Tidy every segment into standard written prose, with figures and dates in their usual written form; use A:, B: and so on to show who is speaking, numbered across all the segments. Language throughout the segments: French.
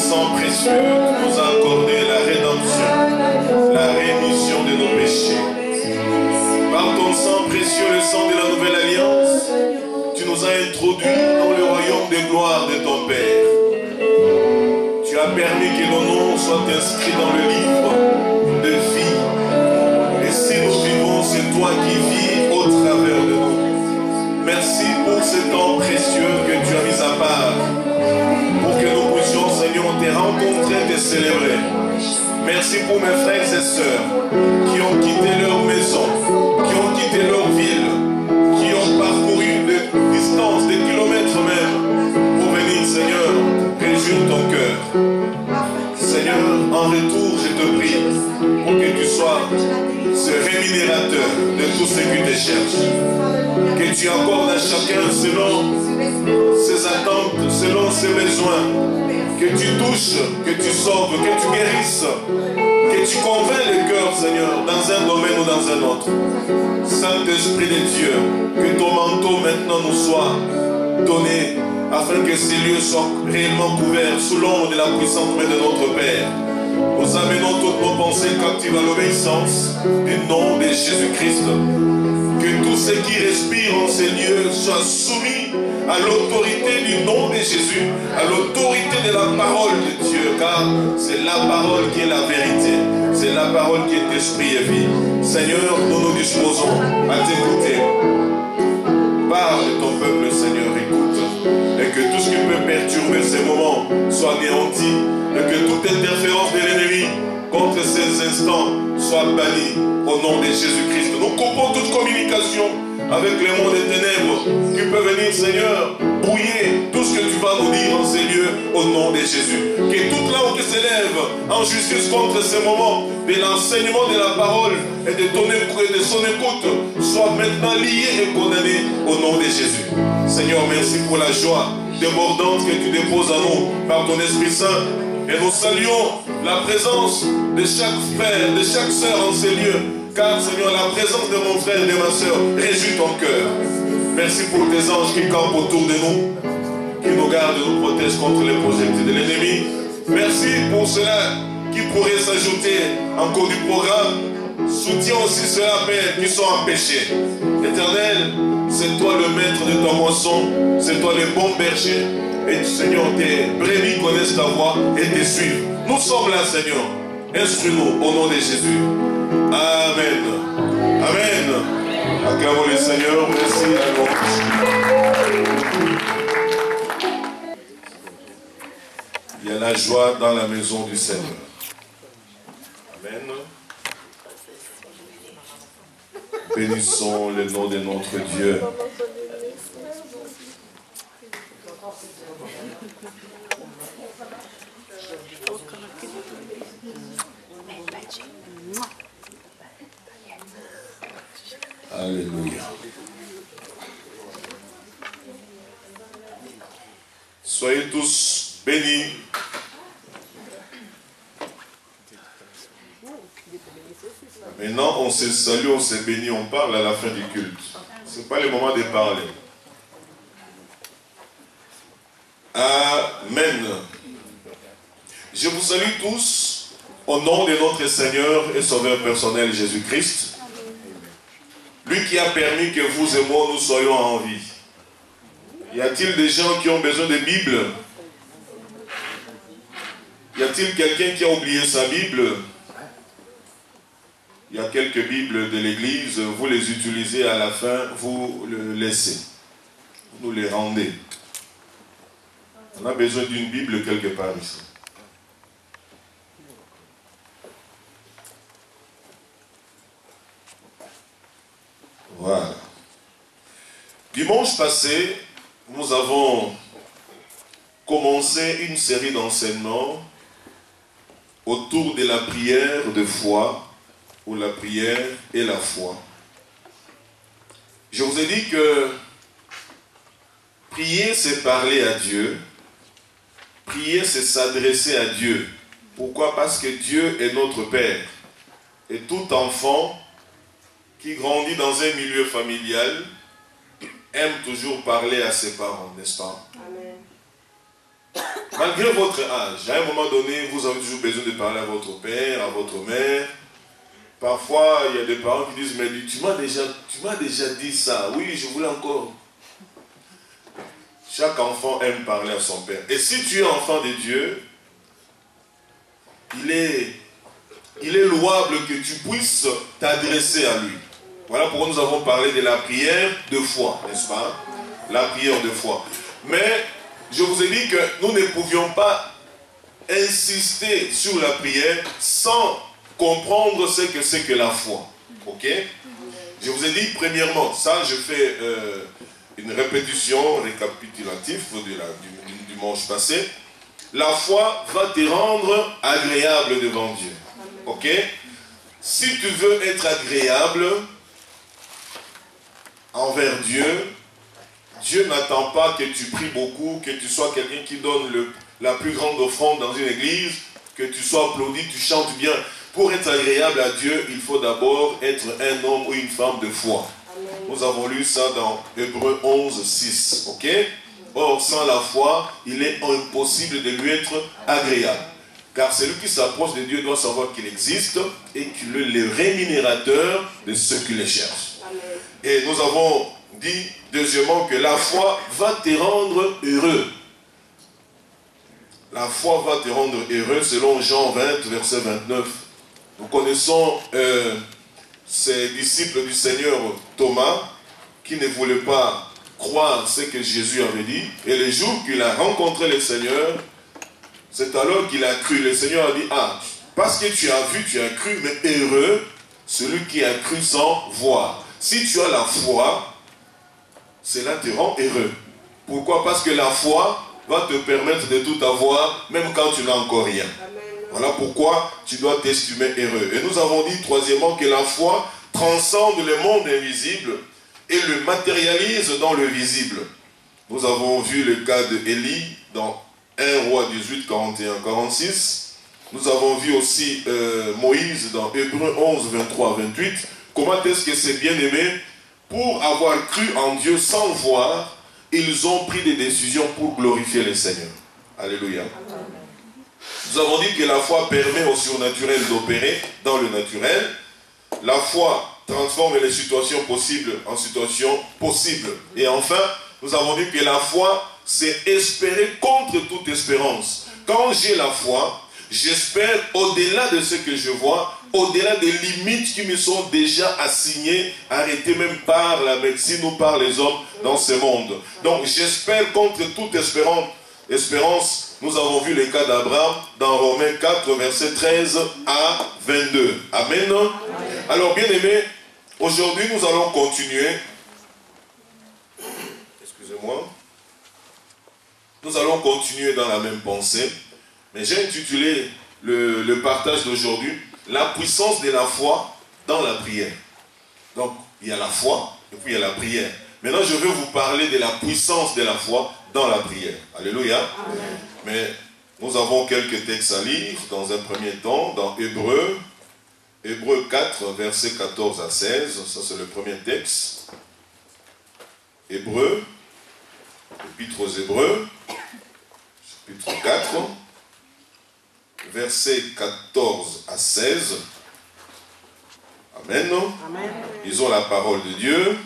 A: sang précieux, tu nous as accordé la rédemption, la rémission de nos péchés. Par ton sang précieux, le sang de la nouvelle alliance, tu nous as introduits dans le royaume de gloire de ton Père. Tu as permis que nos noms soient inscrits dans le livre de vie. Et si nous vivons, c'est toi qui vis au travers de nous. Merci pour ce temps précieux que tu as mis à part, pour que nous puissions, Seigneur, te rencontrer, te célébrer. Merci pour mes frères et sœurs qui ont quitté leur maison, qui ont quitté leur ville, qui ont parcouru des distances, des kilomètres même, pour venir, Seigneur, réjouir ton cœur. Seigneur, en retour, je te prie pour que tu sois ce rémunérateur de tous ceux qui te cherchent. Que tu accordes à chacun selon ses attentes, selon ses besoins. Que tu touches, que tu sauves, que tu guérisses, que tu convaincs les cœurs, Seigneur, dans un domaine ou dans un autre. Saint-Esprit de Dieu, que ton manteau maintenant nous soit donné, afin que ces lieux soient réellement couverts sous l'ombre de la puissante main de notre Père. Nous amenons toutes nos pensées captives à l'obéissance du nom de Jésus-Christ. Que tous ceux qui respirent en ces lieux soient soumis à l'autorité du nom de Jésus, à l'autorité de la parole de Dieu, car c'est la parole qui est la vérité, c'est la parole qui est esprit et vie. Seigneur, nous nous disposons à t'écouter. Parle de ton peuple, Seigneur, écoute. Et que tout ce qui peut perturber ces moments soit anéanti. Et que toute interférence de l'ennemi contre ces instants soit bannie au nom de Jésus-Christ. Nous coupons toute communication avec le monde des ténèbres qui peut venir, Seigneur, brouiller tout ce que tu vas nous dire en ces lieux au nom de Jésus. Que toute langue qui s'élève en justice contre ces moments de l'enseignement de la parole et de son écoute soit maintenant liée et condamnée au nom de Jésus. Seigneur, merci pour la joie débordante que tu déposes en nous par ton Esprit Saint. Et nous saluons la présence de chaque frère, de chaque sœur en ces lieux. Car, Seigneur, la présence de mon frère et de ma sœur réjouit ton cœur. Merci pour tes anges qui campent autour de nous, qui nous gardent et nous protègent contre les projectiles de l'ennemi. Merci pour cela qui pourrait s'ajouter en cours du programme. Soutiens aussi ceux-là, Père, qui sont empêchés. Éternel, c'est toi le maître de ta moisson, c'est toi le bon berger. Et Seigneur, tes brebis connaissent ta voix et te suivent. Nous sommes là, Seigneur. Instruis-nous au nom de Jésus. Amen. Amen. Acclamons le Seigneur. Merci à nous. Il y a la joie dans la maison du Seigneur. Amen. Bénissons le nom de notre Dieu. Alléluia. Soyez tous bénis. Maintenant, on se salue, on se bénit, on parle à la fin du culte. Ce n'est pas le moment de parler. Amen. Je vous salue tous au nom de notre Seigneur et Sauveur personnel Jésus-Christ. Lui qui a permis que vous et moi nous soyons en vie. Y a-t-il des gens qui ont besoin de Bible? Y a-t-il quelqu'un qui a oublié sa Bible? Il y a quelques Bibles de l'Église, vous les utilisez à la fin, vous les laissez. Vous nous les rendez. On a besoin d'une Bible quelque part ici. Voilà. Dimanche passé, nous avons commencé une série d'enseignements autour de la prière de foi, ou la prière et la foi. Je vous ai dit que prier, c'est parler à Dieu. Prier, c'est s'adresser à Dieu. Pourquoi? Parce que Dieu est notre Père. Et tout enfant qui grandit dans un milieu familial aime toujours parler à ses parents, n'est-ce pas? Amen. Malgré votre âge, à un moment donné, vous avez toujours besoin de parler à votre père, à votre mère. Parfois, il y a des parents qui disent, mais tu m'as déjà dit ça. Oui, je voulais encore. Chaque enfant aime parler à son père. Et si tu es enfant de Dieu, il est louable que tu puisses t'adresser à lui. Voilà pourquoi nous avons parlé de la prière de foi, n'est-ce pas? La prière de foi. Mais je vous ai dit que nous ne pouvions pas insister sur la prière sans comprendre ce que c'est que la foi. Ok? Je vous ai dit, premièrement, ça je fais une répétition récapitulative du dimanche passé. La foi va te rendre agréable devant Dieu. Ok? Si tu veux être agréable envers Dieu, Dieu n'attend pas que tu pries beaucoup, que tu sois quelqu'un qui donne la plus grande offrande dans une église, que tu sois applaudi, tu chantes bien. Pour être agréable à Dieu, il faut d'abord être un homme ou une femme de foi. Amen. Nous avons lu ça dans Hébreux 11, 6. Ok? Or, sans la foi, il est impossible de lui être agréable. Car celui qui s'approche de Dieu doit savoir qu'il existe et qu'il est le rémunérateur de ceux qui le cherchent. Amen. Et nous avons dit, deuxièmement, que la foi va te rendre heureux. La foi va te rendre heureux selon Jean 20, verset 29. Nous connaissons ces disciples du Seigneur Thomas qui ne voulaient pas croire ce que Jésus avait dit. Et le jour qu'il a rencontré le Seigneur, c'est alors qu'il a cru. Le Seigneur a dit, ah, parce que tu as vu, tu as cru, mais heureux celui qui a cru sans voir. Si tu as la foi, cela te rend heureux. Pourquoi? Parce que la foi va te permettre de tout avoir, même quand tu n'as encore rien. Amen. Voilà pourquoi tu dois t'estimer heureux. Et nous avons dit, troisièmement, que la foi transcende le monde invisible et le matérialise dans le visible. Nous avons vu le cas d'Élie dans 1 Roi 18, 41, 46. Nous avons vu aussi Moïse dans Hébreux 11, 23, 28. Comment est-ce que c'est bien aimé? Pour avoir cru en Dieu sans voir, ils ont pris des décisions pour glorifier le Seigneur. Alléluia. Nous avons dit que la foi permet au surnaturel d'opérer dans le naturel. La foi transforme les situations possibles en situations possibles. Et enfin, nous avons dit que la foi, c'est espérer contre toute espérance. Quand j'ai la foi, j'espère au-delà de ce que je vois, au-delà des limites qui me sont déjà assignées, arrêtées même par la médecine ou par les hommes dans ce monde. Donc j'espère contre toute espérance. Nous avons vu le cas d'Abraham dans Romains 4, verset 13 à 22. Amen. Amen. Alors bien aimés, aujourd'hui nous allons continuer. Excusez-moi. Nous allons continuer dans la même pensée. Mais j'ai intitulé le partage d'aujourd'hui la puissance de la foi dans la prière. Donc, il y a la foi et puis il y a la prière. Maintenant, je vais vous parler de la puissance de la foi dans la prière. Alléluia. Amen. Mais nous avons quelques textes à lire dans un premier temps, dans Hébreux 4, versets 14 à 16. Ça, c'est le premier texte. Hébreux, épître aux Hébreux, chapitre 4. Versets 14 à 16. Amen. Amen. Lisons la parole de Dieu.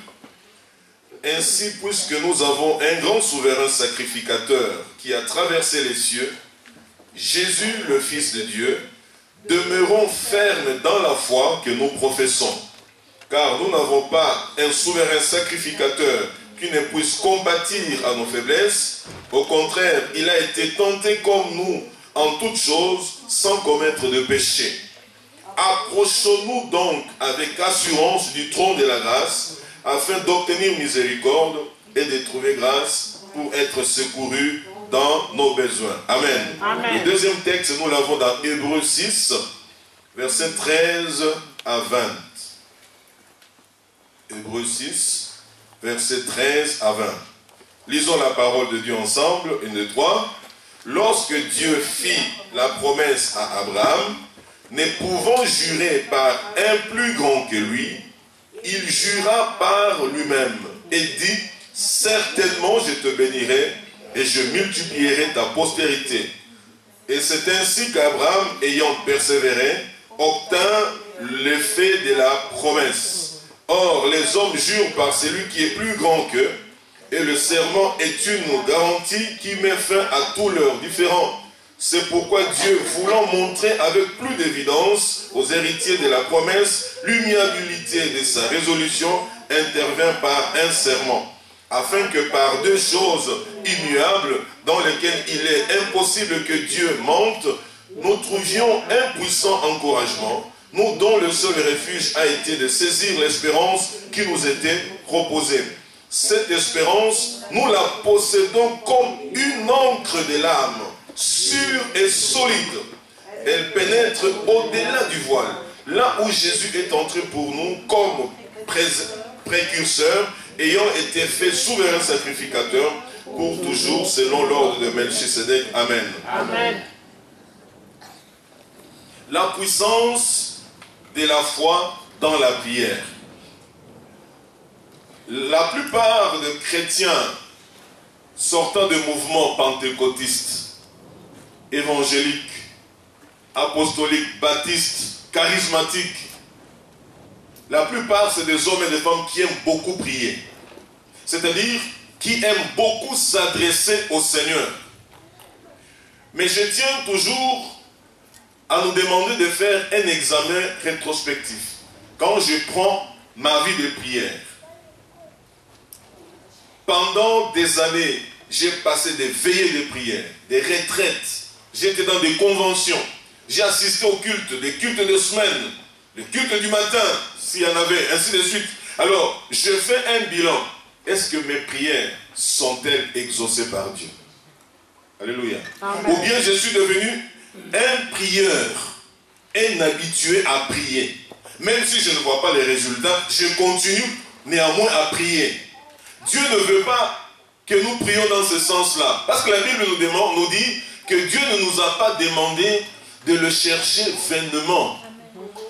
A: Ainsi, puisque nous avons un grand souverain sacrificateur qui a traversé les cieux, Jésus, le Fils de Dieu, demeurons fermes dans la foi que nous professons. Car nous n'avons pas un souverain sacrificateur qui ne puisse compatir à nos faiblesses. Au contraire, il a été tenté comme nous en toutes choses, sans commettre de péché. Approchons-nous donc avec assurance du trône de la grâce, afin d'obtenir miséricorde et de trouver grâce pour être secourus dans nos besoins. Amen. Amen. Le deuxième texte, nous l'avons dans Hébreux 6, versets 13 à 20. Hébreux 6, versets 13 à 20. Lisons la parole de Dieu ensemble, 1, 2, 3. Lorsque Dieu fit la promesse à Abraham, ne pouvant jurer par un plus grand que lui, il jura par lui-même et dit, certainement je te bénirai et je multiplierai ta postérité. Et c'est ainsi qu'Abraham, ayant persévéré, obtint l'effet de la promesse. Or, les hommes jurent par celui qui est plus grand qu'eux, et le serment est une garantie qui met fin à tous leurs différends. C'est pourquoi Dieu, voulant montrer avec plus d'évidence aux héritiers de la promesse l'immuabilité de sa résolution, intervint par un serment, afin que par deux choses immuables, dans lesquelles il est impossible que Dieu mente, nous trouvions un puissant encouragement, nous dont le seul refuge a été de saisir l'espérance qui nous était proposée. Cette espérance, nous la possédons comme une encre de l'âme, sûre et solide. Elle pénètre au-delà du voile, là où Jésus est entré pour nous comme précurseur, ayant été fait souverain sacrificateur pour toujours selon l'ordre de Melchisedec. Amen.
B: Amen.
A: La puissance de la foi dans la prière. La plupart des chrétiens sortant de mouvements pentecôtistes, évangéliques, apostoliques, baptistes, charismatiques, la plupart c'est des hommes et des femmes qui aiment beaucoup prier. C'est-à-dire qui aiment beaucoup s'adresser au Seigneur. Mais je tiens toujours à nous demander de faire un examen rétrospectif. Quand je prends ma vie de prière, pendant des années, j'ai passé des veillées de prière, des retraites, j'étais dans des conventions, j'ai assisté aux cultes, des cultes de semaine, le culte du matin, s'il y en avait, ainsi de suite. Alors, je fais un bilan. Est-ce que mes prières sont-elles exaucées par Dieu? Alléluia. Amen. Ou bien je suis devenu un prieur, un habitué à prier. Même si je ne vois pas les résultats, je continue néanmoins à prier. Dieu ne veut pas que nous prions dans ce sens-là. Parce que la Bible nous dit que Dieu ne nous a pas demandé de le chercher vainement.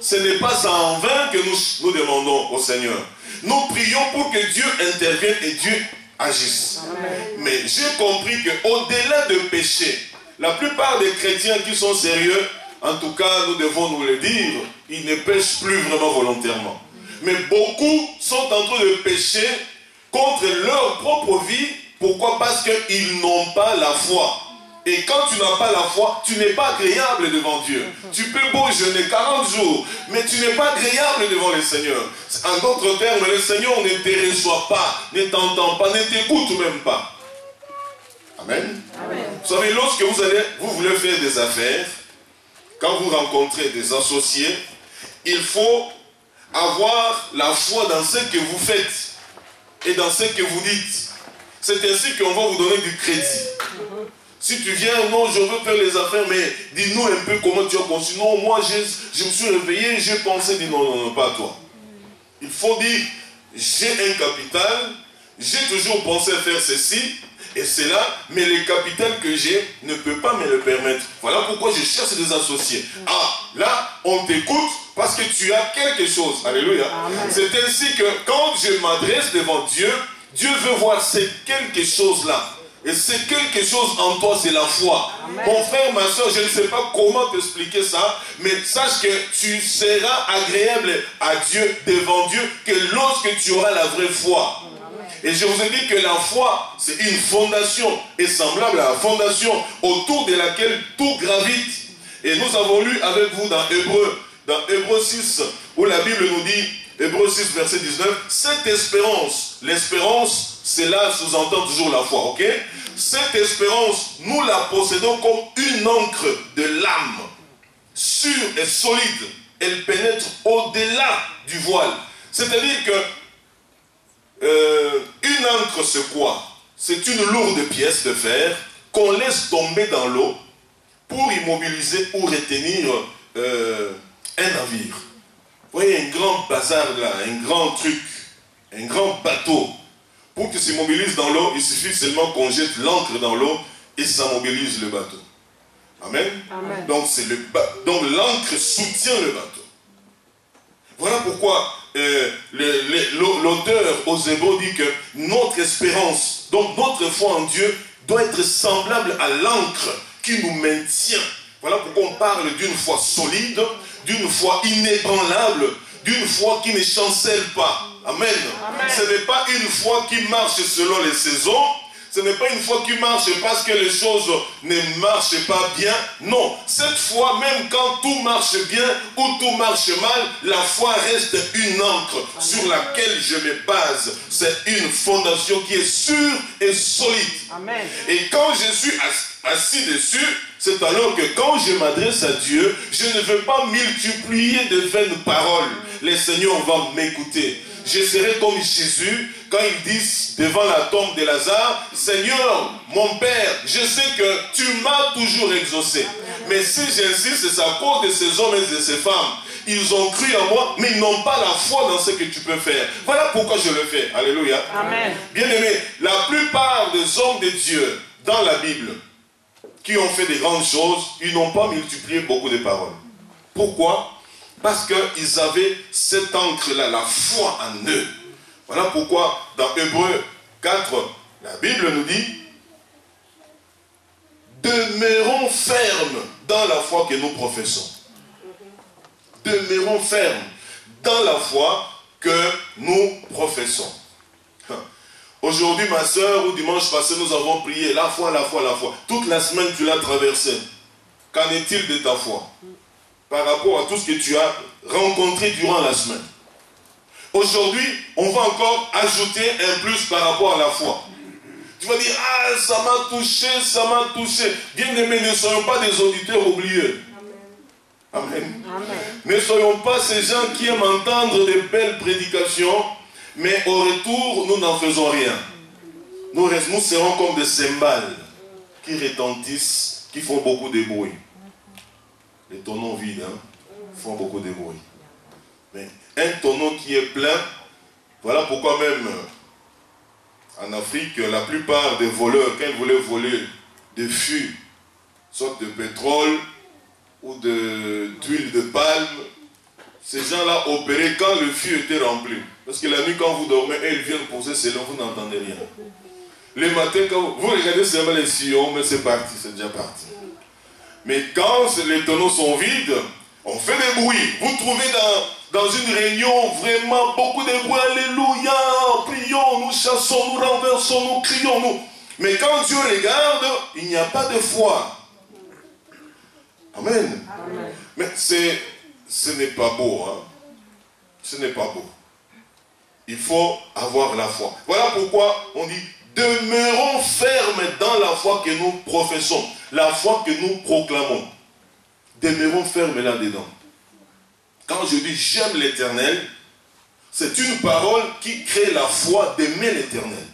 A: Ce n'est pas en vain que nous demandons au Seigneur. Nous prions pour que Dieu intervienne et Dieu agisse. Amen. Mais j'ai compris qu'au-delà de péché, la plupart des chrétiens qui sont sérieux, en tout cas nous devons nous le dire, ils ne pêchent plus vraiment volontairement. Mais beaucoup sont en train de pécher contre leur propre vie. Pourquoi? Parce qu'ils n'ont pas la foi. Et quand tu n'as pas la foi, tu n'es pas agréable devant Dieu. Tu peux beau jeûner 40 jours, mais tu n'es pas agréable devant le Seigneur. En d'autres termes, le Seigneur ne te reçoit pas, ne t'entend pas, ne t'écoute même pas. Amen. Amen. Vous savez, lorsque vous voulez faire des affaires, quand vous rencontrez des associés, il faut avoir la foi dans ce que vous faites et dans ce que vous dites. C'est ainsi qu'on va vous donner du crédit. Si tu viens, non, je veux faire les affaires, mais dis-nous un peu comment tu as conçu. Non, moi, je me suis réveillé, j'ai pensé, dis non, non, non, pas toi. Il faut dire, j'ai un capital, j'ai toujours pensé faire ceci et cela, mais le capital que j'ai ne peut pas me le permettre. Voilà pourquoi je cherche des associés. Ah, là, on t'écoute parce que tu as quelque chose. Alléluia. C'est ainsi que quand je m'adresse devant Dieu, Dieu veut voir ces quelque chose-là. Et c'est quelque chose en toi, c'est la foi. Amen. Mon frère, ma soeur, je ne sais pas comment t'expliquer ça, mais sache que tu seras agréable à Dieu, devant Dieu, que lorsque tu auras la vraie foi. Amen. Et je vous ai dit que la foi, c'est une fondation, est semblable à la fondation autour de laquelle tout gravite. Et nous avons lu avec vous dans Hébreux 6, où la Bible nous dit, Hébreux 6, verset 19, cette espérance, l'espérance, cela sous-entend toujours la foi, ok? Cette espérance, nous la possédons comme une encre de l'âme, sûre et solide. Elle pénètre au-delà du voile. C'est-à-dire que une encre, c'est quoi? C'est une lourde pièce de fer qu'on laisse tomber dans l'eau pour immobiliser ou retenir un navire. Vous voyez un grand bazar là, un grand truc, un grand bateau. Pour qu'il s'immobilise dans l'eau, il suffit seulement qu'on jette l'encre dans l'eau et ça mobilise le bateau. Amen. Amen. Donc l'encre soutient le bateau. Voilà pourquoi l'auteur aux Hébreux dit que notre espérance, donc notre foi en Dieu, doit être semblable à l'encre qui nous maintient. Voilà pourquoi on parle d'une foi solide, d'une foi inébranlable, d'une foi qui ne chancelle pas. Amen. Amen. Ce n'est pas une foi qui marche selon les saisons. Ce n'est pas une foi qui marche parce que les choses ne marchent pas bien. Non, cette foi, même quand tout marche bien ou tout marche mal, la foi reste une encre sur laquelle je me base. C'est une fondation qui est sûre et solide. Amen. Et quand je suis assis dessus, c'est alors que quand je m'adresse à Dieu, je ne veux pas multiplier de vaines paroles. Le Seigneur va m'écouter. Je serai comme Jésus quand il dit devant la tombe de Lazare, Seigneur, mon Père, je sais que tu m'as toujours exaucé. Mais si j'insiste, c'est à cause de ces hommes et de ces femmes. Ils ont cru en moi, mais ils n'ont pas la foi dans ce que tu peux faire. Voilà pourquoi je le fais. Alléluia. Amen. Bien-aimés, la plupart des hommes de Dieu dans la Bible qui ont fait des grandes choses, ils n'ont pas multiplié beaucoup de paroles. Pourquoi? Parce qu'ils avaient cette encre-là, la foi en eux. Voilà pourquoi dans Hébreux 4, la Bible nous dit « Demeurons fermes dans la foi que nous professons. » Demeurons fermes dans la foi que nous professons. Aujourd'hui, ma soeur, ou dimanche passé, nous avons prié la foi, la foi, la foi. Toute la semaine, tu l'as traversée. Qu'en est-il de ta foi par rapport à tout ce que tu as rencontré durant la semaine? Aujourd'hui, on va encore ajouter un plus par rapport à la foi. Tu vas dire, ah, ça m'a touché, ça m'a touché. Bien-aimés, ne soyons pas des auditeurs oublieux. Amen. Amen. Ne soyons pas ces gens qui aiment entendre de belles prédications, mais au retour, nous n'en faisons rien. Nous serons comme des cymbales qui retentissent, qui font beaucoup de bruit. Les tonneaux vides font beaucoup de bruit. Mais un tonneau qui est plein, voilà pourquoi même en Afrique, la plupart des voleurs, quand ils voulaient voler des fûts, soit de pétrole ou d'huile de palme, ces gens-là opéraient quand le fût était rempli. Parce que la nuit, quand vous dormez, ils viennent poser ces langues, vous n'entendez rien. Le matin, quand vous regardez seulement les sillons, mais c'est parti, c'est déjà parti. Mais quand les tonneaux sont vides, on fait des bruits. Vous trouvez dans une réunion vraiment beaucoup de bruit. Alléluia, prions, nous chassons, nous renversons, nous crions, nous. Mais quand Dieu regarde, il n'y a pas de foi. Amen. Amen. Mais ce n'est pas beau. Hein? Ce n'est pas beau. Il faut avoir la foi. Voilà pourquoi on dit, demeurons fermes dans la foi que nous professons. La foi que nous proclamons. Demeurons fermes là-dedans. Quand je dis j'aime l'Éternel, c'est une parole qui crée la foi d'aimer l'Éternel.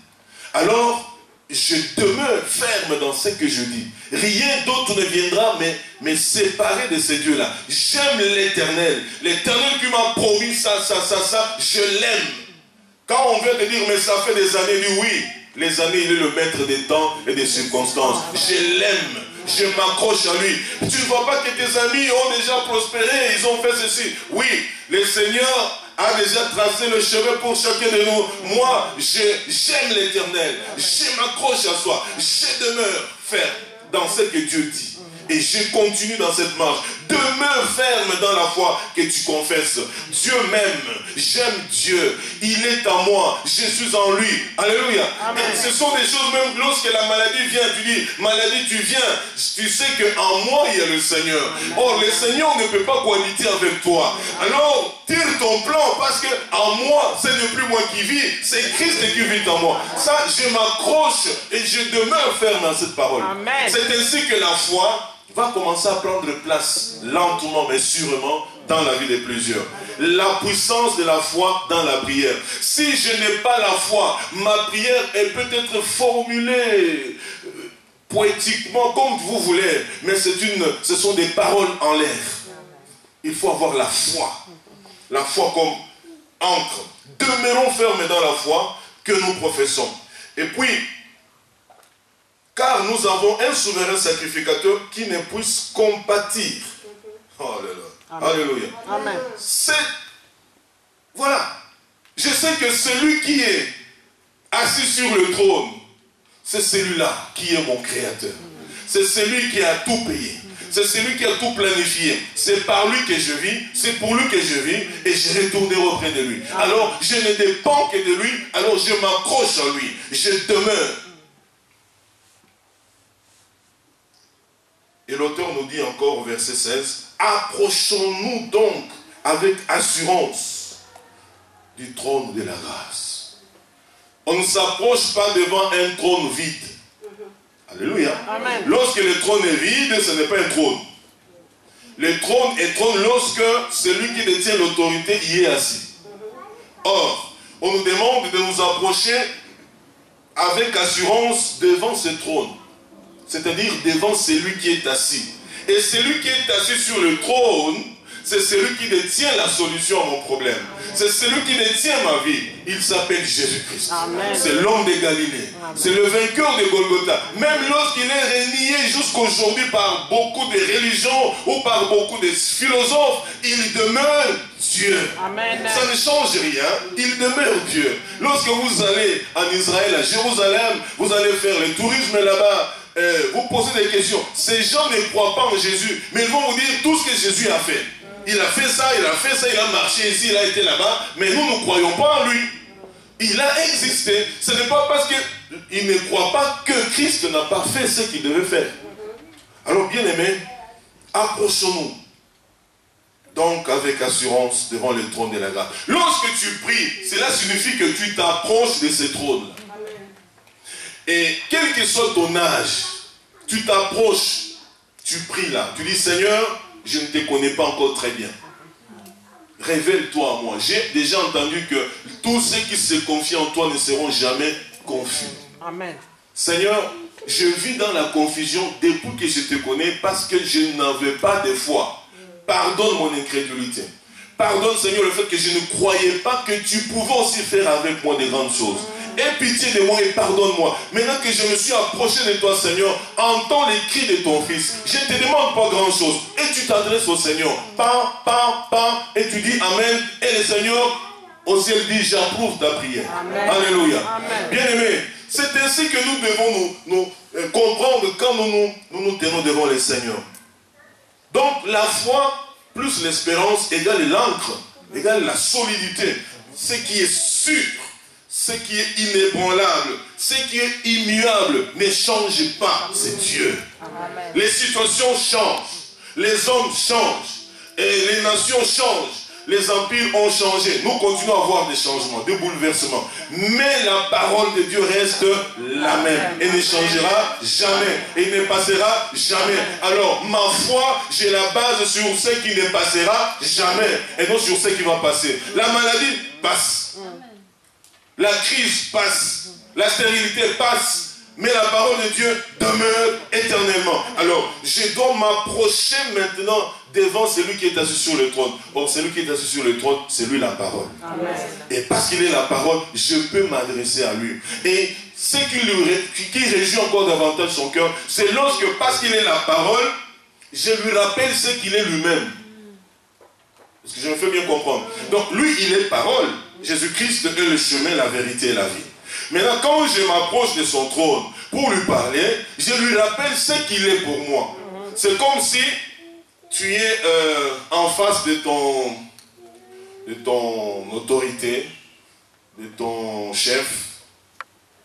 A: Alors, je demeure ferme dans ce que je dis. Rien d'autre ne viendra me séparer de ce Dieu-là. J'aime l'Éternel. L'Éternel qui m'a promis ça, je l'aime. Quand on vient te dire, mais ça fait des années, dit oui. Les années, il est le maître des temps et des circonstances. Je l'aime. Je m'accroche à lui. Tu ne vois pas que tes amis ont déjà prospéré, ils ont fait ceci. Oui, le Seigneur a déjà tracé le chemin pour chacun de nous. Moi, j'aime l'Éternel. Je m'accroche à soi. Je demeure ferme dans ce que Dieu dit. Et je continue dans cette marche. Demeure ferme dans la foi que tu confesses. Dieu m'aime. J'aime Dieu. Il est en moi. Je suis en lui. Alléluia. Amen. Et ce sont des choses, même lorsque la maladie vient, tu dis, maladie, tu viens. Tu sais qu'en moi, il y a le Seigneur. Or, le Seigneur ne peut pas cohabiter avec toi. Alors, tire ton plan parce que en moi, ce n'est plus moi qui vis. C'est Christ qui vit en moi. Ça, je m'accroche et je demeure ferme dans cette parole. C'est ainsi que la foi va commencer à prendre place lentement mais sûrement dans la vie de plusieurs. La puissance de la foi dans la prière. Si je n'ai pas la foi, ma prière elle peut être formulée poétiquement comme vous voulez, mais ce sont des paroles en l'air. Il faut avoir la foi. La foi comme encre. Demeurons fermes dans la foi que nous professons. Et puis, car nous avons un souverain sacrificateur qui ne puisse compatir. Oh là là. Amen. Alléluia. Amen. Voilà. Je sais que celui qui est assis sur le trône, c'est celui-là qui est mon créateur. C'est celui qui a tout payé. C'est celui qui a tout planifié. C'est par lui que je vis, c'est pour lui que je vis, et je retournerai auprès de lui. Alors, je ne dépends que de lui, alors je m'accroche à lui, je demeure. Et l'auteur nous dit encore au verset 16, approchons-nous donc avec assurance du trône de la grâce. On ne s'approche pas devant un trône vide. Alléluia. Amen. Lorsque le trône est vide, ce n'est pas un trône. Le trône est trône lorsque celui qui détient l'autorité y est assis. Or, on nous demande de nous approcher avec assurance devant ce trône. C'est-à-dire devant celui qui est assis. Et celui qui est assis sur le trône, c'est celui qui détient la solution à mon problème. C'est celui qui détient ma vie. Il s'appelle Jésus-Christ. C'est l'homme de Galilée. C'est le vainqueur de Golgotha. Même lorsqu'il est renié jusqu'aujourd'hui par beaucoup de religions ou par beaucoup de philosophes, il demeure Dieu. Amen. Ça ne change rien. Il demeure Dieu. Lorsque vous allez en Israël, à Jérusalem, vous allez faire le tourisme là-bas, vous posez des questions. Ces gens ne croient pas en Jésus, mais ils vont vous dire tout ce que Jésus a fait. Il a fait ça, il a fait ça, il a marché ici, il a été là-bas, mais nous ne croyons pas en lui. Il a existé. Ce n'est pas parce qu'il ne croit pas que Christ n'a pas fait ce qu'il devait faire. Alors, bien aimés, approchons-nous donc avec assurance devant le trône de la grâce. Lorsque tu pries, cela signifie que tu t'approches de ce trône. Et quel que soit ton âge, tu t'approches, tu pries là. Tu dis, Seigneur, je ne te connais pas encore très bien. Révèle-toi à moi. J'ai déjà entendu que tous ceux qui se confient en toi ne seront jamais confus. Amen. Seigneur, je vis dans la confusion depuis que je te connais parce que je n'avais pas de foi. Pardonne mon incrédulité. Pardonne, Seigneur, le fait que je ne croyais pas que tu pouvais aussi faire avec moi de grandes choses. Aie pitié de moi et pardonne-moi. Maintenant que je me suis approché de toi, Seigneur, entends les cris de ton fils. Je ne te demande pas grand-chose. Et tu t'adresses au Seigneur. Et tu dis Amen. Et le Seigneur, au ciel, dit j'approuve ta prière. Amen. Alléluia. Bien-aimés, c'est ainsi que nous devons nous comprendre quand nous tenons devant le Seigneur. Donc, la foi plus l'espérance égale l'encre, égale la solidité. Ce qui est sûr. Ce qui est inébranlable, ce qui est immuable ne change pas, c'est Dieu. Amen. Les situations changent, les hommes changent, et les nations changent, les empires ont changé. Nous continuons à voir des changements, des bouleversements. Mais la parole de Dieu reste la même et ne changera jamais et ne passera jamais. Alors, ma foi, j'ai la base sur ce qui ne passera jamais et non sur ce qui va passer. La maladie passe. La crise passe, la stérilité passe, mais la parole de Dieu demeure éternellement. Alors, je dois m'approcher maintenant devant celui qui est assis sur le trône. Or, celui qui est assis sur le trône, c'est lui la parole. Amen. Et parce qu'il est la parole, je peux m'adresser à lui. Et ce qui réjouit encore davantage son cœur, c'est lorsque, parce qu'il est la parole, je lui rappelle ce qu'il est lui-même. Est-ce que je me fais bien comprendre? Donc, lui, il est parole. Jésus-Christ est le chemin, la vérité et la vie. Maintenant, quand je m'approche de son trône pour lui parler, je lui rappelle ce qu'il est pour moi. C'est comme si tu es en face de ton autorité, de ton chef.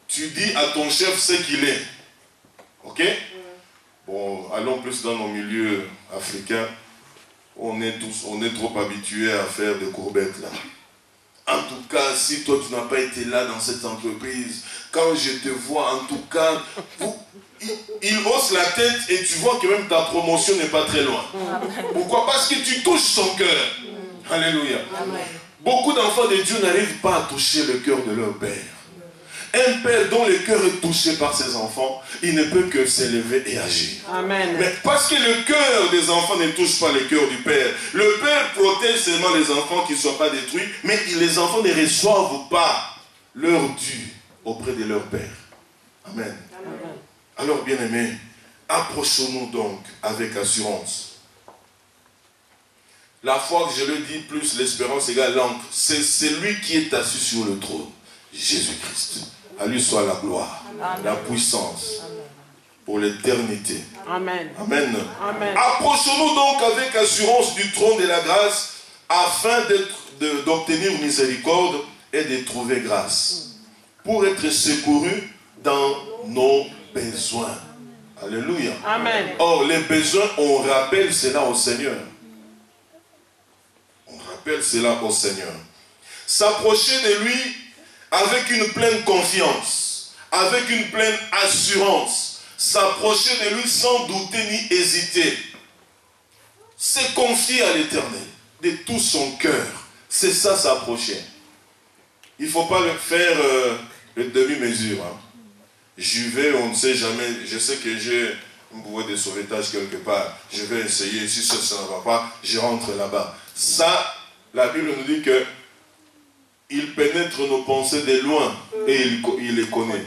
A: Tu dis à ton chef ce qu'il est. Ok? Bon, allons plus dans nos milieux africains. On est trop habitués à faire des courbettes là. En tout cas, si toi tu n'as pas été là dans cette entreprise, quand je te vois, en tout cas, il hausse la tête et tu vois que même ta promotion n'est pas très loin. Pourquoi? Parce que tu touches son cœur. Alléluia. Beaucoup d'enfants de Dieu n'arrivent pas à toucher le cœur de leur père. Un père dont le cœur est touché par ses enfants, il ne peut que s'élever et agir. Amen. Mais parce que le cœur des enfants ne touche pas le cœur du père, le père protège seulement les enfants qui ne soient pas détruits, mais les enfants ne reçoivent pas leur dû auprès de leur père. Amen. Amen. Alors, bien-aimés, approchons-nous donc avec assurance. La foi, je le dis, plus l'espérance égale l'encre. C'est celui qui est assis sur le trône, Jésus-Christ. À lui soit la gloire, la puissance pour l'éternité.
B: Amen.
A: Amen.
B: Amen.
A: Approchons-nous donc avec assurance du trône de la grâce afin d'obtenir miséricorde et de trouver grâce pour être secourus dans nos besoins. Alléluia.
B: Amen.
A: Or, les besoins, on rappelle cela au Seigneur. On rappelle cela au Seigneur. S'approcher de lui avec une pleine confiance, avec une pleine assurance. S'approcher de lui sans douter ni hésiter. Se confier à l'Éternel de tout son cœur. C'est ça, s'approcher. Il ne faut pas le faire de demi-mesure. Hein. J'y vais, on ne sait jamais. Je sais que j'ai un pouvoir de sauvetage quelque part. Je vais essayer. Si ça ne va pas, je rentre là-bas. Ça, la Bible nous dit que il pénètre nos pensées de loin et il les connaît.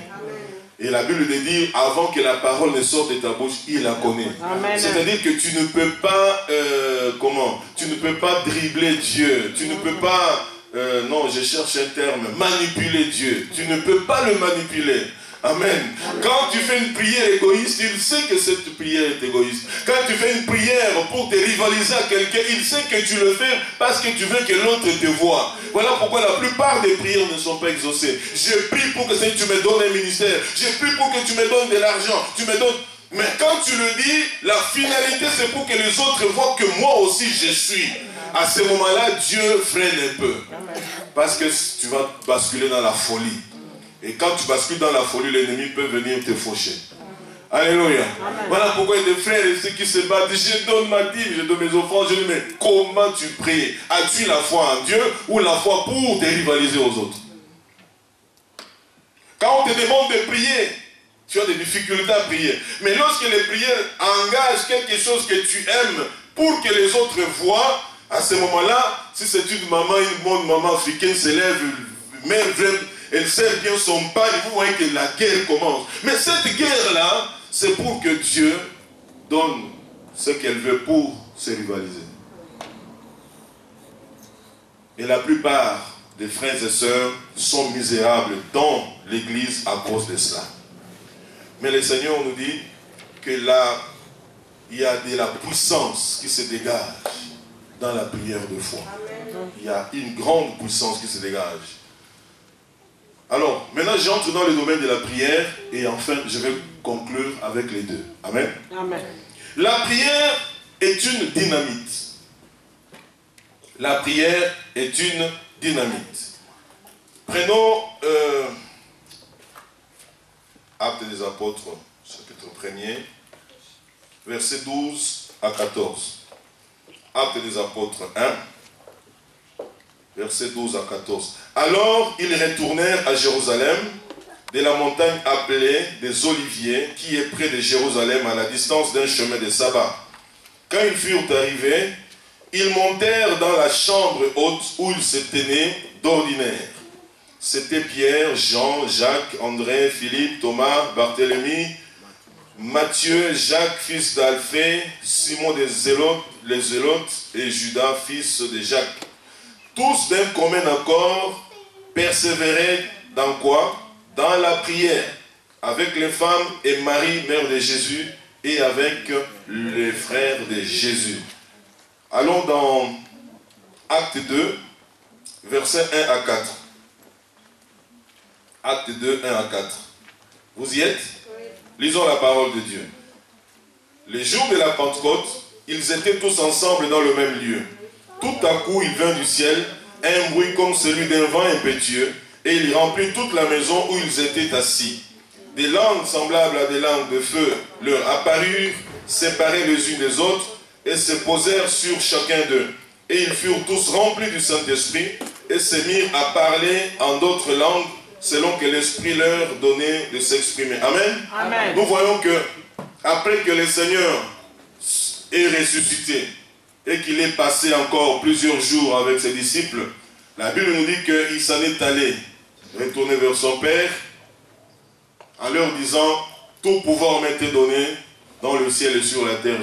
A: Et la Bible nous dit, avant que la parole ne sorte de ta bouche, il la connaît. C'est-à-dire que tu ne peux pas, tu ne peux pas dribbler Dieu. Tu ne peux pas, non, je cherche un terme, manipuler Dieu. Tu ne peux pas le manipuler. Amen. Quand tu fais une prière égoïste, il sait que cette prière est égoïste. Quand tu fais une prière pour te rivaliser à quelqu'un, il sait que tu le fais parce que tu veux que l'autre te voie. Voilà pourquoi la plupart des prières ne sont pas exaucées. Je prie pour que tu me donnes un ministère. Je prie pour que tu me donnes de l'argent. Tu me donnes... Mais quand tu le dis, la finalité c'est pour que les autres voient que moi aussi je suis. À ce moment-là, Dieu freine un peu. Parce que tu vas basculer dans la folie. Et quand tu bascules dans la folie, l'ennemi peut venir te faucher. Alléluia. Amen. Voilà pourquoi il y a des frères et ceux qui se battent. Je donne ma dîme, je donne mes offrandes. Je dis, mais comment tu pries? As-tu la foi en Dieu ou la foi pour te rivaliser aux autres? Quand on te demande de prier, tu as des difficultés à prier. Mais lorsque les prières engagent quelque chose que tu aimes pour que les autres voient, à ce moment-là, si c'est une maman, une bonne maman africaine se lève, mère vraie, elle sert bien son pain, et vous voyez que la guerre commence. Mais cette guerre-là, c'est pour que Dieu donne ce qu'elle veut pour se rivaliser. Et la plupart des frères et sœurs sont misérables dans l'église à cause de cela. Mais le Seigneur nous dit que là, il y a de la puissance qui se dégage dans la prière de foi. Il y a une grande puissance qui se dégage. Alors, maintenant j'entre dans le domaine de la prière et enfin je vais conclure avec les deux. Amen.
B: Amen.
A: La prière est une dynamite. La prière est une dynamite. Prenons Actes des Apôtres, chapitre 1er, versets 12 à 14. Actes des Apôtres 1, versets 12 à 14. Alors, ils retournèrent à Jérusalem, de la montagne appelée des Oliviers, qui est près de Jérusalem, à la distance d'un chemin de sabbat. Quand ils furent arrivés, ils montèrent dans la chambre haute où ils se tenaient d'ordinaire. C'était Pierre, Jean, Jacques, André, Philippe, Thomas, Barthélemy, Matthieu, Jacques, fils d'Alphée, Simon les Zélotes et Judas, fils de Jacques. Tous d'un commun accord persévéraient dans quoi? Dans la prière, avec les femmes et Marie, mère de Jésus, et avec les frères de Jésus. Allons dans Acte 2, versets 1 à 4. Acte 2, 1 à 4. Vous y êtes? Oui. Lisons la parole de Dieu. Le jour de la Pentecôte, ils étaient tous ensemble dans le même lieu. Tout à coup, il vint du ciel un bruit comme celui d'un vent impétueux, et il remplit toute la maison où ils étaient assis. Des langues semblables à des langues de feu leur apparurent, séparées les unes des autres, et se posèrent sur chacun d'eux. Et ils furent tous remplis du Saint-Esprit, et se mirent à parler en d'autres langues, selon que l'Esprit leur donnait de s'exprimer. Amen. Amen. Nous voyons que, après que le Seigneur est ressuscité, et qu'il est passé encore plusieurs jours avec ses disciples, la Bible nous dit qu'il s'en est allé retourner vers son Père en leur disant: tout pouvoir m'est donné dans le ciel et sur la terre.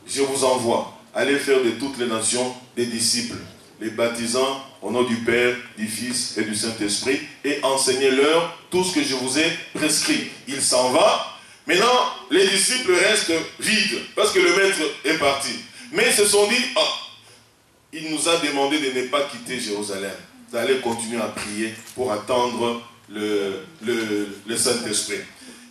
A: Je vous envoie, allez faire de toutes les nations des disciples les baptisant au nom du Père, du Fils et du Saint-Esprit, et enseignez-leur tout ce que je vous ai prescrit. Il s'en va. Maintenant, les disciples restent vides, parce que le maître est parti. Mais ils se sont dit, oh, il nous a demandé de ne pas quitter Jérusalem, d'aller continuer à prier pour attendre le Saint-Esprit.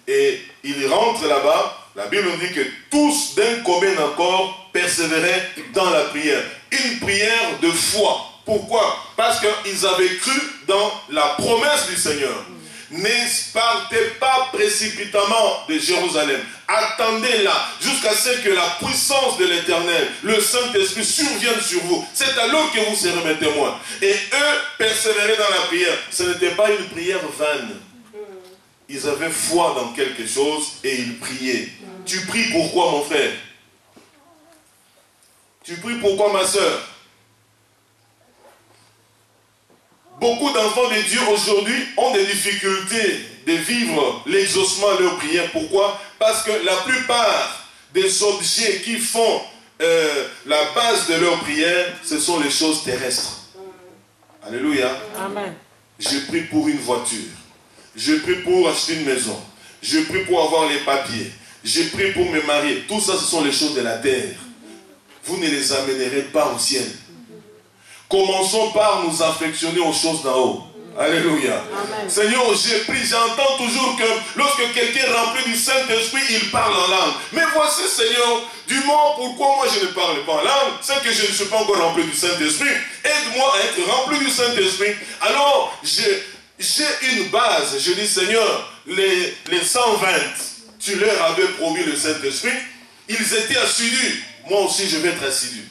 A: Et ils rentrent là-bas, la Bible nous dit que tous d'un commun accord persévéraient dans la prière. Une prière de foi. Pourquoi? Parce qu'ils avaient cru dans la promesse du Seigneur. Ne partez pas précipitamment de Jérusalem. Attendez-là jusqu'à ce que la puissance de l'Éternel, le Saint-Esprit, survienne sur vous. C'est alors que vous serez mes témoins. Et eux persévéraient dans la prière. Ce n'était pas une prière vaine. Ils avaient foi dans quelque chose et ils priaient. Tu pries pourquoi, mon frère? Tu pries pourquoi, ma soeur? Beaucoup d'enfants de Dieu aujourd'hui ont des difficultés de vivre l'exaucement de leurs prières. Pourquoi? Parce que la plupart des objets qui font la base de leurs prières, ce sont les choses terrestres. Alléluia.
B: Amen.
A: Je prie pour une voiture. Je prie pour acheter une maison. Je prie pour avoir les papiers. Je prie pour me marier. Tout ça, ce sont les choses de la terre. Vous ne les amènerez pas au ciel. Commençons par nous affectionner aux choses d'en haut. Alléluia.
B: Amen.
A: Seigneur, j'ai pris, j'entends toujours que lorsque quelqu'un est rempli du Saint-Esprit, il parle en langue. Mais voici, Seigneur, du moment pourquoi moi je ne parle pas en langue, c'est que je ne suis pas encore rempli du Saint-Esprit. Aide-moi à être rempli du Saint-Esprit. Alors, j'ai une base. Je dis, Seigneur, les 120, tu leur avais promis le Saint-Esprit. Ils étaient assidus. Moi aussi, je vais être assidu.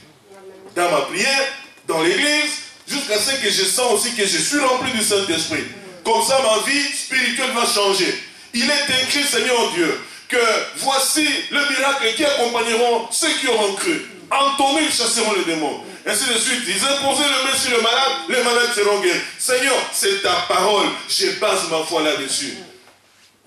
A: Dans ma prière, dans l'église, jusqu'à ce que je sens aussi que je suis rempli du Saint-Esprit. Comme ça, ma vie spirituelle va changer. Il est écrit, Seigneur Dieu, que voici le miracle qui accompagneront ceux qui auront cru. En ton nom, ils chasseront les démons. Ainsi de suite, ils imposeront le main sur le malade, les malades seront guéris. Seigneur, c'est ta parole. Je base ma foi là-dessus.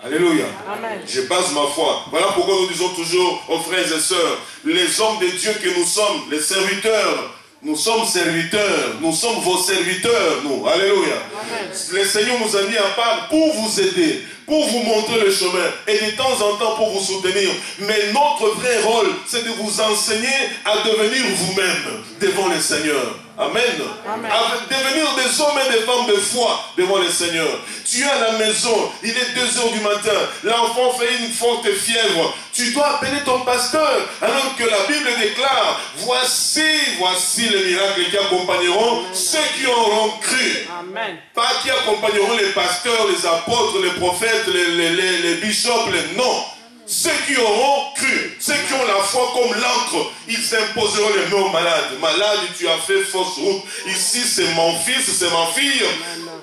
A: Alléluia.
B: Amen.
A: Je base ma foi. Voilà pourquoi nous disons toujours aux frères et sœurs, les hommes de Dieu que nous sommes, les serviteurs, nous sommes serviteurs, nous sommes vos serviteurs, nous. Alléluia.
B: Amen.
A: Le Seigneur nous a mis à part pour vous aider, pour vous montrer le chemin et de temps en temps pour vous soutenir. Mais notre vrai rôle, c'est de vous enseigner à devenir vous-même devant le Seigneur. Amen.
B: Amen.
A: À devenir des hommes et des femmes de foi devant le Seigneur. Tu es à la maison, il est 2 h du matin, l'enfant fait une forte fièvre. Tu dois appeler ton pasteur, alors que la Bible déclare, voici les miracles qui accompagneront ceux qui auront cru.
B: Amen.
A: Pas qui accompagneront les pasteurs, les apôtres, les prophètes, les bishops, non. Ceux qui auront cru, ceux qui ont la foi comme l'encre, ils imposeront les mains aux malades. Malade, tu as fait fausse route. Ici, c'est mon fils, c'est ma fille.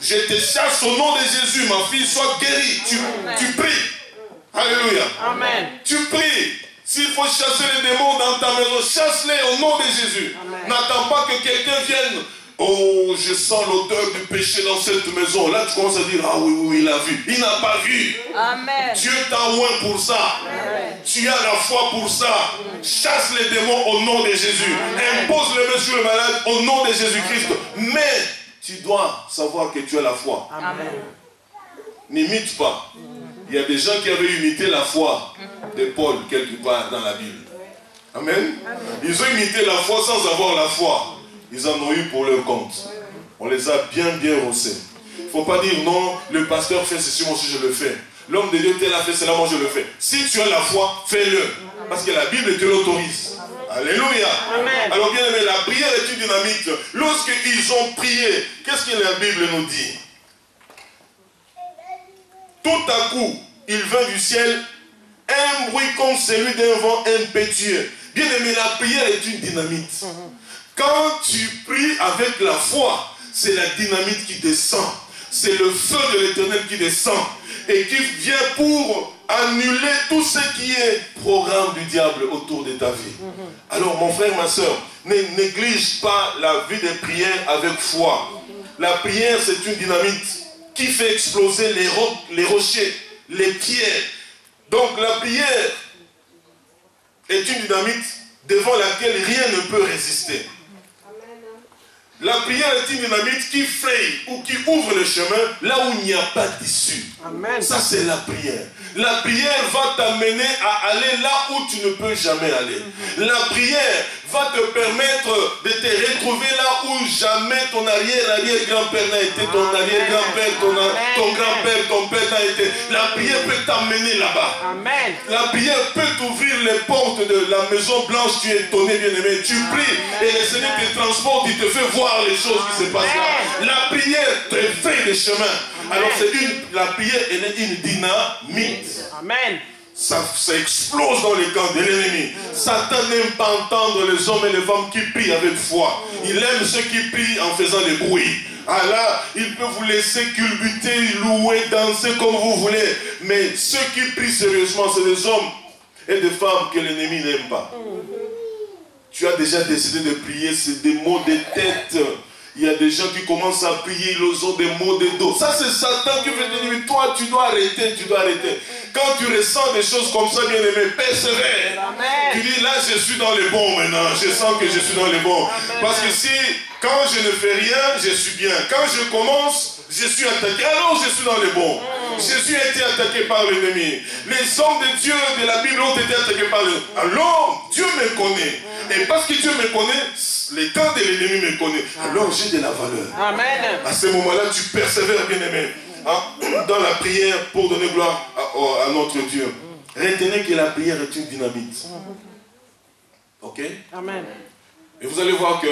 A: Je te chasse au nom de Jésus, ma fille, sois guérie. Tu pries. Alléluia.
B: Amen.
A: Tu pries. S'il faut chasser les démons dans ta maison, chasse-les au nom de Jésus. N'attends pas que quelqu'un vienne. Oh, je sens l'odeur du péché dans cette maison. Là, tu commences à dire, ah oui, il a vu. Il n'a pas vu.
B: Amen.
A: Dieu t'a oint pour ça.
B: Amen.
A: Tu as la foi pour ça. Chasse les démons au nom de Jésus. Impose les mains sur le malade au nom de Jésus-Christ. Mais tu dois savoir que tu as la foi.
B: Amen.
A: N'imite pas. Il y a des gens qui avaient imité la foi de Paul quelque part dans la Bible. Amen. Ils ont imité la foi sans avoir la foi. Ils en ont eu pour leur compte. On les a bien rossés. Il ne faut pas dire non, le pasteur fait ceci, moi aussi je le fais. L'homme de Dieu tel a fait cela, moi je le fais. Si tu as la foi, fais-le. Parce que la Bible te l'autorise. Alléluia.
B: Amen.
A: Alors bien aimé, la prière est une dynamite. Lorsqu'ils ont prié, qu'est-ce que la Bible nous dit? Tout à coup, il vint du ciel un bruit comme celui d'un vent impétueux. Bien aimé, la prière est une dynamite. Quand tu pries avec la foi, c'est la dynamite qui descend. C'est le feu de l'Éternel qui descend et qui vient pour annuler tout ce qui est programme du diable autour de ta vie. Alors mon frère, ma soeur, ne néglige pas la vie de prière avec foi. La prière, c'est une dynamite qui fait exploser les rochers, les pierres. Donc la prière est une dynamite devant laquelle rien ne peut résister. La prière est une dynamite qui fraye ou qui ouvre le chemin là où il n'y a pas d'issue. Ça, c'est la prière. La prière va t'amener à aller là où tu ne peux jamais aller. La prière va te permettre de te retrouver là où jamais ton arrière-arrière-grand-père n'a été, ton arrière-grand-père, ton grand-père, ton père n'a été. La prière peut t'amener là-bas. La prière peut t'ouvrir les portes de la Maison Blanche. Tu es étonné, bien-aimé. Tu pries et le Seigneur te transporte, il te fait voir les choses qui se passent là. La prière te fait le chemin. Alors la prière, elle est une dynamite.
B: Amen.
A: Ça explose dans les camps de l'ennemi. Satan n'aime pas entendre les hommes et les femmes qui prient avec foi. Il aime ceux qui prient en faisant des bruits. Ah là, il peut vous laisser culbuter, louer, danser comme vous voulez. Mais ceux qui prient sérieusement, c'est des hommes et des femmes que l'ennemi n'aime pas. Tu as déjà décidé de prier, c'est des mots de tête. Il y a des gens qui commencent à prier, ils ont des maux de dos. Ça, c'est Satan qui veut te dire, toi, tu dois arrêter, tu dois arrêter. Quand tu ressens des choses comme ça, bien aimé, persévère. Tu dis, là, je suis dans les bons maintenant. Je sens que je suis dans les bons. Parce que si, quand je ne fais rien, je suis bien. Quand je commence, je suis attaqué. Alors, je suis dans les bons. Jésus a été attaqué par l'ennemi. Les hommes de Dieu de la Bible ont été attaqués par l'ennemi. Alors, Dieu me connaît. Et parce que Dieu me connaît, les temps de l'ennemi me connaît. Alors, j'ai de la valeur.
B: Amen.
A: À ce moment-là, tu persévères, bien-aimé, dans la prière pour donner gloire à notre Dieu. Retenez que la prière est une dynamite. Ok?
B: Amen.
A: Et vous allez voir que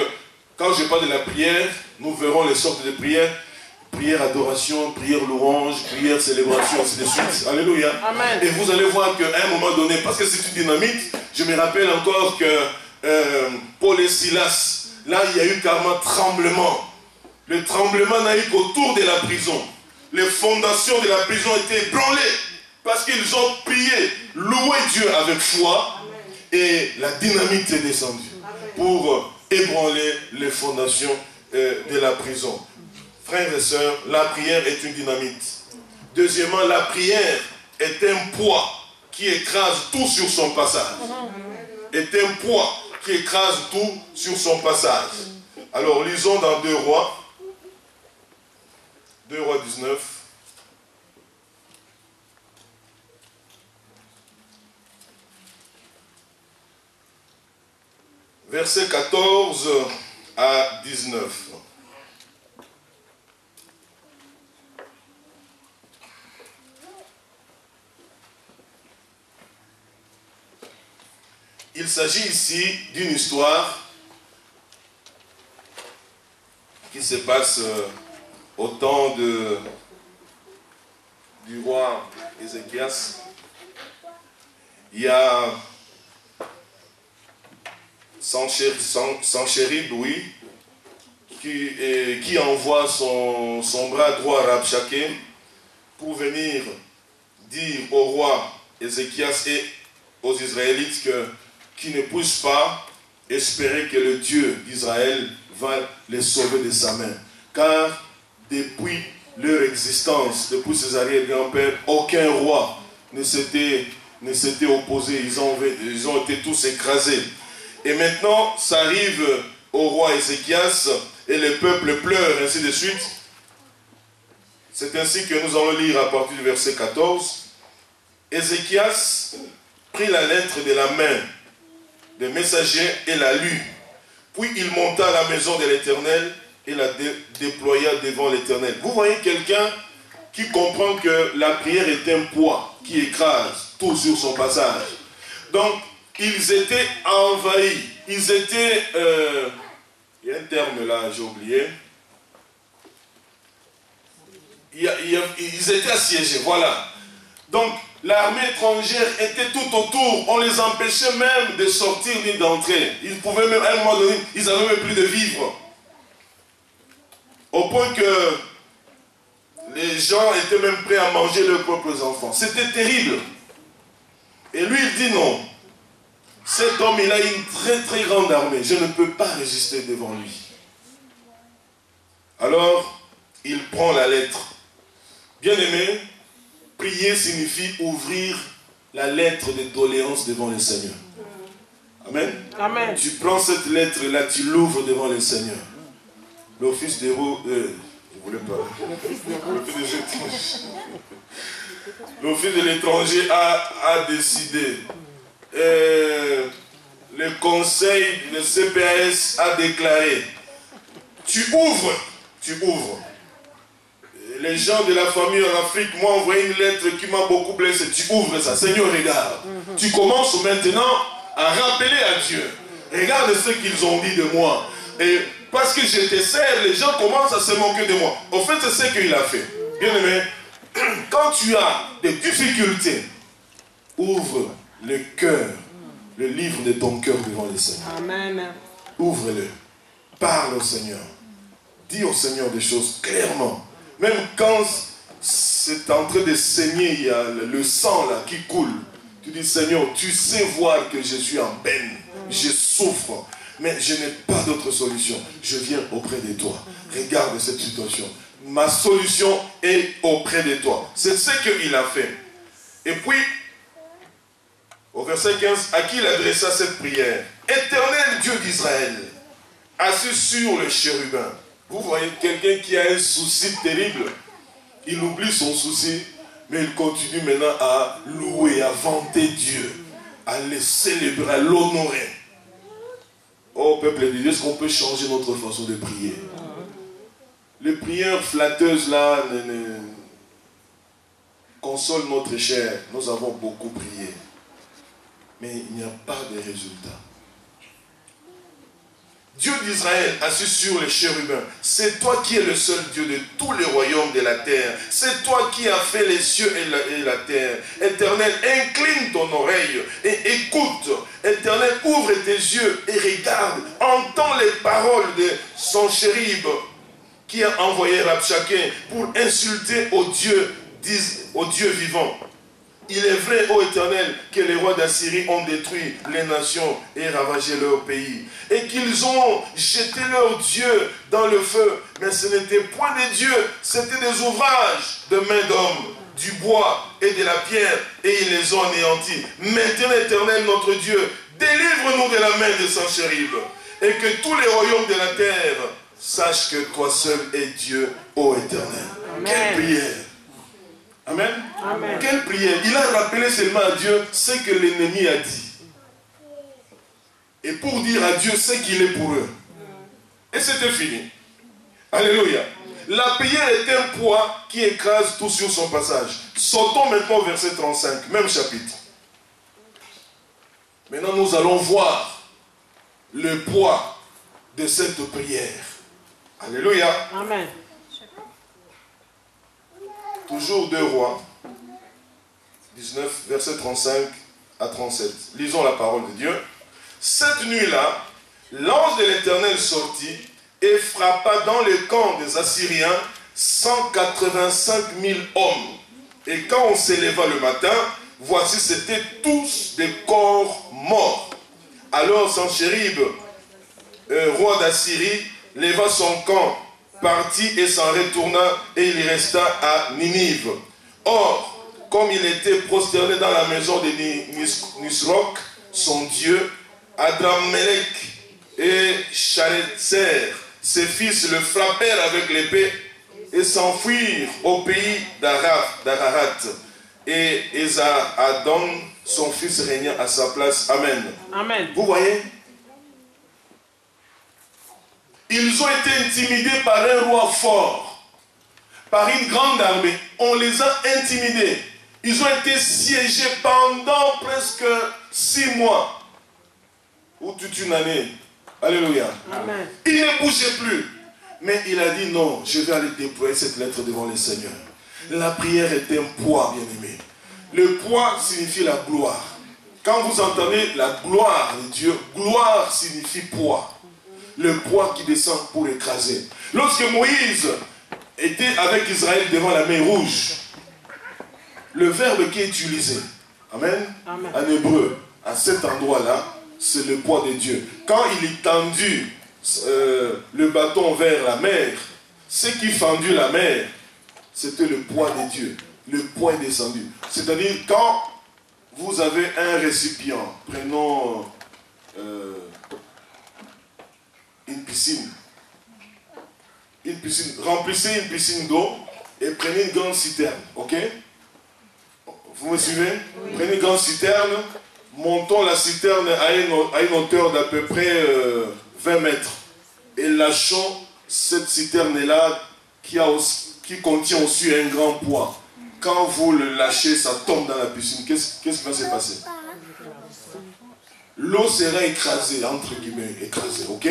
A: quand je parle de la prière, nous verrons les sortes de prières. Prière adoration, prière louange, prière célébration, ainsi de suite. Alléluia.
B: Amen.
A: Et vous allez voir qu'à un moment donné, parce que c'est une dynamite, je me rappelle encore que Paul et Silas, là il y a eu carrément tremblement. Le tremblement n'a eu qu'autour de la prison. Les fondations de la prison étaient ébranlées parce qu'ils ont prié, loué Dieu avec foi. Et la dynamite est descendue pour ébranler les fondations de la prison. Frères et sœurs, la prière est une dynamite. Deuxièmement, la prière est un poids qui écrase tout sur son passage. Est un poids qui écrase tout sur son passage. Alors, lisons dans 2 Rois 19. Versets 14 à 19. Il s'agit ici d'une histoire qui se passe au temps du roi Ézéchias. Il y a Sanchérib, oui, qui envoie son bras droit Rabshakeh pour venir dire au roi Ézéchias et aux Israélites qu'ils ne puissent pas espérer que le Dieu d'Israël va les sauver de sa main. Car depuis leur existence, depuis ses arrière-grands-pères, aucun roi ne s'était opposé. Ils ont été tous écrasés. Et maintenant, ça arrive au roi Ézéchias et le peuple pleure, ainsi de suite. C'est ainsi que nous allons lire à partir du verset 14. Ézéchias prit la lettre de la main des messagers et la lut. Puis il monta à la maison de l'Éternel et la déploya devant l'Éternel. Vous voyez quelqu'un qui comprend que la prière est un poids qui écrase tout sur son passage. Donc, ils étaient envahis. Ils étaient... il y a un terme là, j'ai oublié. Ils étaient assiégés, voilà. Donc, l'armée étrangère était tout autour. On les empêchait même de sortir ni d'entrer. Ils pouvaient même, à un moment donné, ils n'avaient même plus de vivre. Au point que les gens étaient même prêts à manger leurs propres enfants. C'était terrible. Et lui, il dit non. Cet homme, il a une très très grande armée. Je ne peux pas résister devant lui. Alors, il prend la lettre. Bien-aimé, prier signifie ouvrir la lettre de doléance devant le Seigneur. Amen.
B: Amen.
A: Tu prends cette lettre-là, tu l'ouvres devant le Seigneur. l'office des roues... je voulais pas. L'office des étrangers. L'office de l'étranger a décidé. Le conseil de CPAS a déclaré. Tu ouvres. Les gens de la famille en Afrique m'ont envoyé une lettre qui m'a beaucoup blessé. Tu ouvres ça. Seigneur, regarde. Tu commences maintenant à rappeler à Dieu. Regarde ce qu'ils ont dit de moi. Et parce que je te sers, les gens commencent à se moquer de moi. En fait, c'est ce qu'il a fait. Bien aimé, quand tu as des difficultés, ouvre le cœur, le livre de ton cœur devant le Seigneur. Amen. Ouvre-le. Parle au Seigneur. Dis au Seigneur des choses clairement. Même quand c'est en train de saigner, il y a le sang là qui coule. Tu dis, Seigneur, tu sais voir que je suis en peine. Je souffre. Mais je n'ai pas d'autre solution. Je viens auprès de toi. Regarde cette situation. Ma solution est auprès de toi. C'est ce qu'il a fait. Et puis, au verset 15, à qui il adressa cette prière? Éternel Dieu d'Israël, assis sur le chérubin. Vous voyez quelqu'un qui a un souci terrible. Il oublie son souci, mais il continue maintenant à louer, à vanter Dieu, à le célébrer, à l'honorer. Oh peuple de Dieu, est-ce qu'on peut changer notre façon de prier? Les prières flatteuses là consolent notre chair. Nous avons beaucoup prié, mais il n'y a pas de résultat. Dieu d'Israël assis sur les chérubins, c'est toi qui es le seul Dieu de tous les royaumes de la terre. C'est toi qui as fait les cieux et la terre. Éternel, incline ton oreille et écoute. Éternel, ouvre tes yeux et regarde. Entends les paroles de son chérub qui a envoyé Rabshakeh pour insulter au Dieu vivant. Il est vrai, ô Éternel, que les rois d'Assyrie ont détruit les nations et ravagé leur pays. Et qu'ils ont jeté leurs dieux dans le feu. Mais ce n'était point des dieux, c'était des ouvrages de main d'homme, du bois et de la pierre. Et ils les ont anéantis. Maintenant, Éternel, notre Dieu, délivre-nous de la main de Senchérib. Et que tous les royaumes de la terre sachent que toi seul es Dieu, ô Éternel. Amen. Quelle prière! Amen. Amen. Quelle prière. Il a rappelé seulement à Dieu ce que l'ennemi a dit. Et pour dire à Dieu ce qu'il est pour eux. Et c'était fini. Alléluia. La prière est un poids qui écrase tout sur son passage. Sautons maintenant au verset 35, même chapitre. Maintenant nous allons voir le poids de cette prière. Alléluia. Amen. Toujours 2 Rois, 19, verset 35 à 37. Lisons la parole de Dieu. Cette nuit-là, l'ange de l'Éternel sortit et frappa dans le camp des Assyriens 185 000 hommes. Et quand on s'éleva le matin, voici, c'étaient tous des corps morts. Alors Senchérib, roi d'Assyrie, leva son camp, partit et s'en retourna, et il resta à Ninive. Or, comme il était prosterné dans la maison de Nisroch, son dieu, Adrammelech et Sharezer, ses fils le frappèrent avec l'épée et s'enfuirent au pays d'Ararat. Et Esa-Adon, son fils, régna à sa place. Amen. Amen. Vous voyez? Ils ont été intimidés par un roi fort, par une grande armée. On les a intimidés. Ils ont été siégés pendant presque 6 mois. Ou toute une année. Alléluia. Amen. Il ne bougeait plus. Mais il a dit non, je vais aller déployer cette lettre devant le Seigneur. La prière est un poids, bien-aimé. Le poids signifie la gloire. Quand vous entendez la gloire de Dieu, gloire signifie poids. Le poids qui descend pour écraser. Lorsque Moïse était avec Israël devant la mer Rouge, le verbe qui est utilisé, amen, amen, en hébreu, à cet endroit-là, c'est le poids de Dieu. Quand il est tendu le bâton vers la mer, ce qui fendu la mer, c'était le poids de Dieu. Le poids est descendu. C'est-à-dire, quand vous avez un récipient, prenons une piscine, piscine, remplissez une piscine d'eau et prenez une grande citerne, ok? Vous me suivez? Oui. Prenez une grande citerne, montons la citerne à une hauteur d'à peu près 20 mètres et lâchons cette citerne-là qui contient aussi un grand poids. Quand vous le lâchez, ça tombe dans la piscine. Qu'est-ce qui va se passer? L'eau sera écrasée, entre guillemets, écrasée, ok?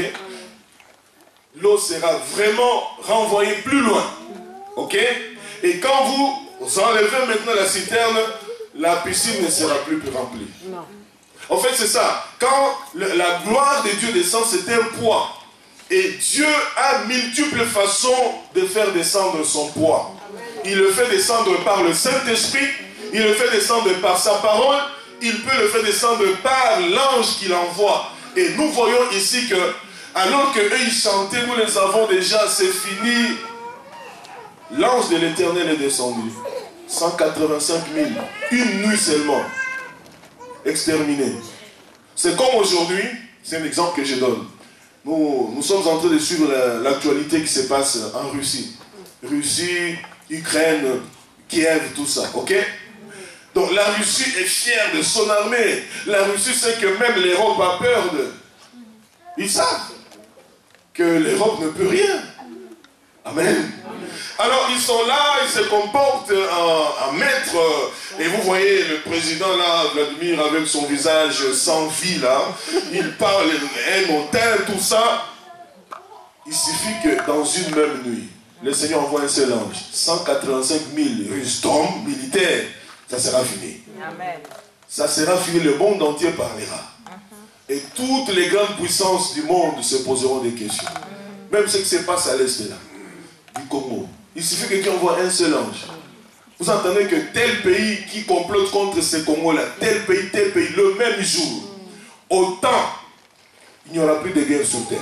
A: L'eau sera vraiment renvoyée plus loin, ok? Et quand vous enlevez maintenant la citerne, la piscine ne sera plus remplie. Non. En fait, c'est ça. Quand la gloire de Dieu descend, c'est un poids. Et Dieu a multiples façons de faire descendre son poids. Il le fait descendre par le Saint-Esprit, il le fait descendre par sa parole, il peut le faire descendre par l'ange qu'il envoie. Et nous voyons ici que, alors qu'eux ils chantaient, nous les avons déjà, c'est fini. L'ange de l'Éternel est descendu. 185 000, une nuit seulement, exterminé. C'est comme aujourd'hui, c'est un exemple que je donne. Nous sommes en train de suivre l'actualité qui se passe en Russie. Russie, Ukraine, Kiev, tout ça, ok? Donc la Russie est fière de son armée. La Russie sait que même l'Europe a peur de... Ils savent que l'Europe ne peut rien. Amen. Alors ils sont là, ils se comportent en maître. Et vous voyez le président là, Vladimir, avec son visage sans vie là, il parle, un hôtel, tout ça. Il suffit que dans une même nuit, le Seigneur envoie un seul ange. 185 000 Russes tombent, militaires, ça sera fini. Amen. Ça sera fini, le monde entier parlera. Et toutes les grandes puissances du monde se poseront des questions. Même ce qui se passe à l'est là, du Congo. Il suffit que quelqu'un envoie un seul ange. Vous entendez que tel pays qui complote contre ce Congo-là, tel pays, le même jour, autant, il n'y aura plus de guerre sur terre.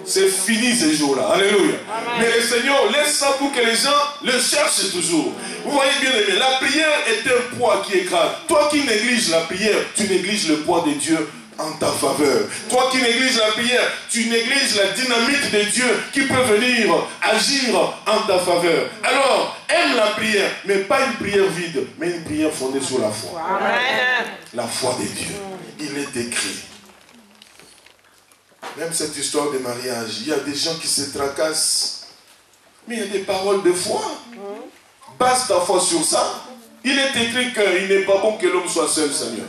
A: C'est fini ces jours-là. Alléluia. Amen. Mais le Seigneur laisse ça pour que les gens le cherchent toujours. Vous voyez bien aimé, la prière est un poids qui écrase. Toi qui négliges la prière, tu négliges le poids de Dieu en ta faveur. Toi qui négliges la prière, tu négliges la dynamique de Dieu qui peut venir agir en ta faveur. Alors, aime la prière, mais pas une prière vide, mais une prière fondée sur la foi. Amen. La foi de Dieu. Il est écrit. Même cette histoire de mariage, il y a des gens qui se tracassent, mais il y a des paroles de foi. Base ta foi sur ça. Il est écrit qu'il n'est pas bon que l'homme soit seul, Seigneur.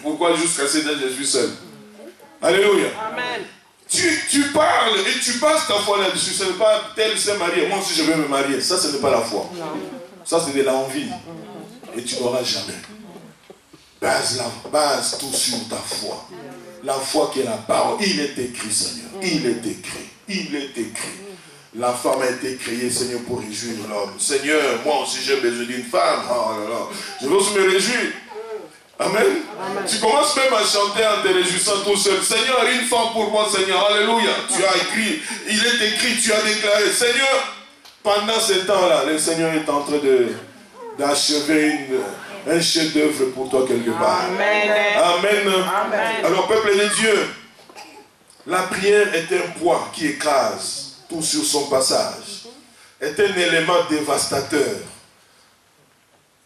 A: Pourquoi jusqu'à cet âge je suis seul? Alléluia. Amen. Tu parles et tu passes ta foi là-dessus. Ce n'est pas tel s'est marié, moi aussi je vais me marier. Ça, ce n'est pas la foi. Non. Ça, c'est de l'envie. Et tu n'auras jamais. Base tout sur ta foi. La foi qui est la parole. Il est écrit, Seigneur. Il est écrit. Il est écrit. La femme a été créée, Seigneur, pour réjouir l'homme. Seigneur, moi aussi j'ai besoin d'une femme. Oh là là. Je veux aussi me réjouir. Amen. Amen. Tu commences même à chanter en te réjouissant tout seul. Seigneur, une femme pour moi, Seigneur. Alléluia. Tu as écrit, il est écrit, tu as déclaré. Seigneur, pendant ce temps-là, le Seigneur est en train d'achever un chef-d'œuvre pour toi quelque part. Amen. Amen. Amen. Alors, peuple de Dieu, la prière est un poids qui écrase tout sur son passage. Est un élément dévastateur.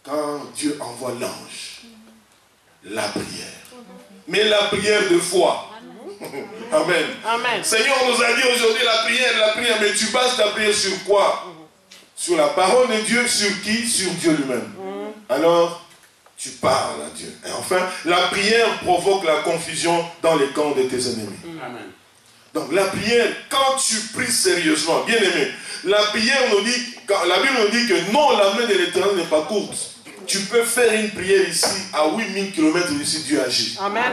A: Quand Dieu envoie l'ange, la prière. Mais la prière de foi. Amen. Amen. Seigneur nous a dit aujourd'hui la prière, mais tu bases ta prière sur quoi? Sur la parole de Dieu, sur qui? Sur Dieu lui-même. Alors, tu parles à Dieu. Et enfin, la prière provoque la confusion dans les camps de tes ennemis. Amen. Donc la prière, quand tu pries sérieusement, bien aimé, la prière nous dit, la Bible nous dit que non, la main de l'Éternel n'est pas courte. Tu peux faire une prière ici, à 8000 km d'ici, Dieu agit. Amen.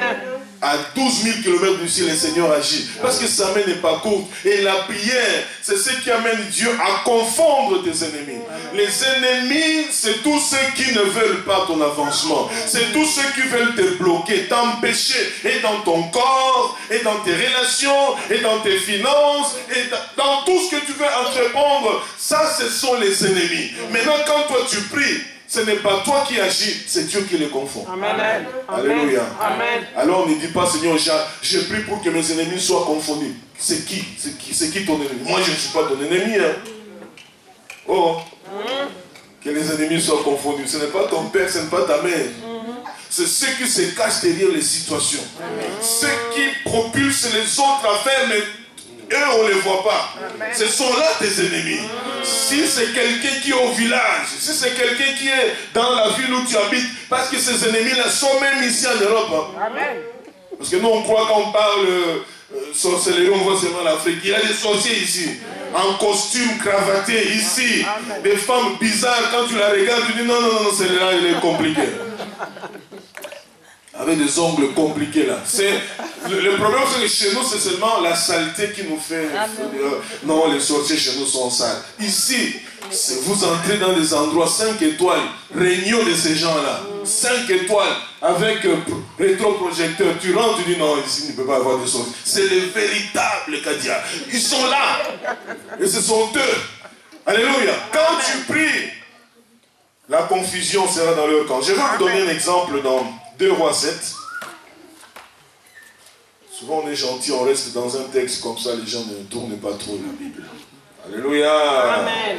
A: À 12 000 km d'ici, le Seigneur agit. Parce que sa main n'est pas courte. Et la prière, c'est ce qui amène Dieu à confondre tes ennemis. Amen. Les ennemis, c'est tous ceux qui ne veulent pas ton avancement. C'est tous ceux qui veulent te bloquer, t'empêcher. Et dans ton corps, et dans tes relations, et dans tes finances, et dans tout ce que tu veux entreprendre. Ça, ce sont les ennemis. Maintenant, quand toi tu pries, ce n'est pas toi qui agis, c'est Dieu qui les confond.
B: Amen.
A: Alléluia.
B: Amen.
A: Alors ne dis pas, Seigneur, je prie pour que mes ennemis soient confondus. C'est qui ton ennemi? Moi, je ne suis pas ton ennemi. Hein. Oh, que les ennemis soient confondus. Ce n'est pas ton père, ce n'est pas ta mère. C'est ceux qui se cachent derrière les situations. Ceux qui propulsent les autres à faire, mais eux, on ne les voit pas. Ce sont là tes ennemis. Si c'est quelqu'un qui est au village, si c'est quelqu'un qui est dans la ville où tu habites, parce que ces ennemis-là sont même ici en Europe. Hein. Parce que nous, on croit qu'on parle sorcellerie, on voit seulement l'Afrique. Il y a des sorciers ici, en costume, cravaté, ici. Des femmes bizarres, quand tu la regardes, tu dis non, celle-là, elle est compliquée. Avec des ongles compliqués là. Le problème c'est que chez nous c'est seulement la saleté qui nous fait dire, non, les sorciers chez nous sont sales. Ici, vous entrez dans des endroits 5 étoiles, réunion de ces gens là, 5 étoiles avec rétroprojecteur. Tu rentres, tu dis non, ici il ne peut pas avoir de sorciers. C'est les véritables Kadia. Ils sont là. Et ce sont eux. Alléluia. Quand tu pries, la confusion sera dans leur camp. Je vais vous donner un exemple dans 2 Rois 7. Souvent on est gentil, on reste dans un texte comme ça, les gens ne tournent pas trop la Bible. Alléluia.
B: Amen.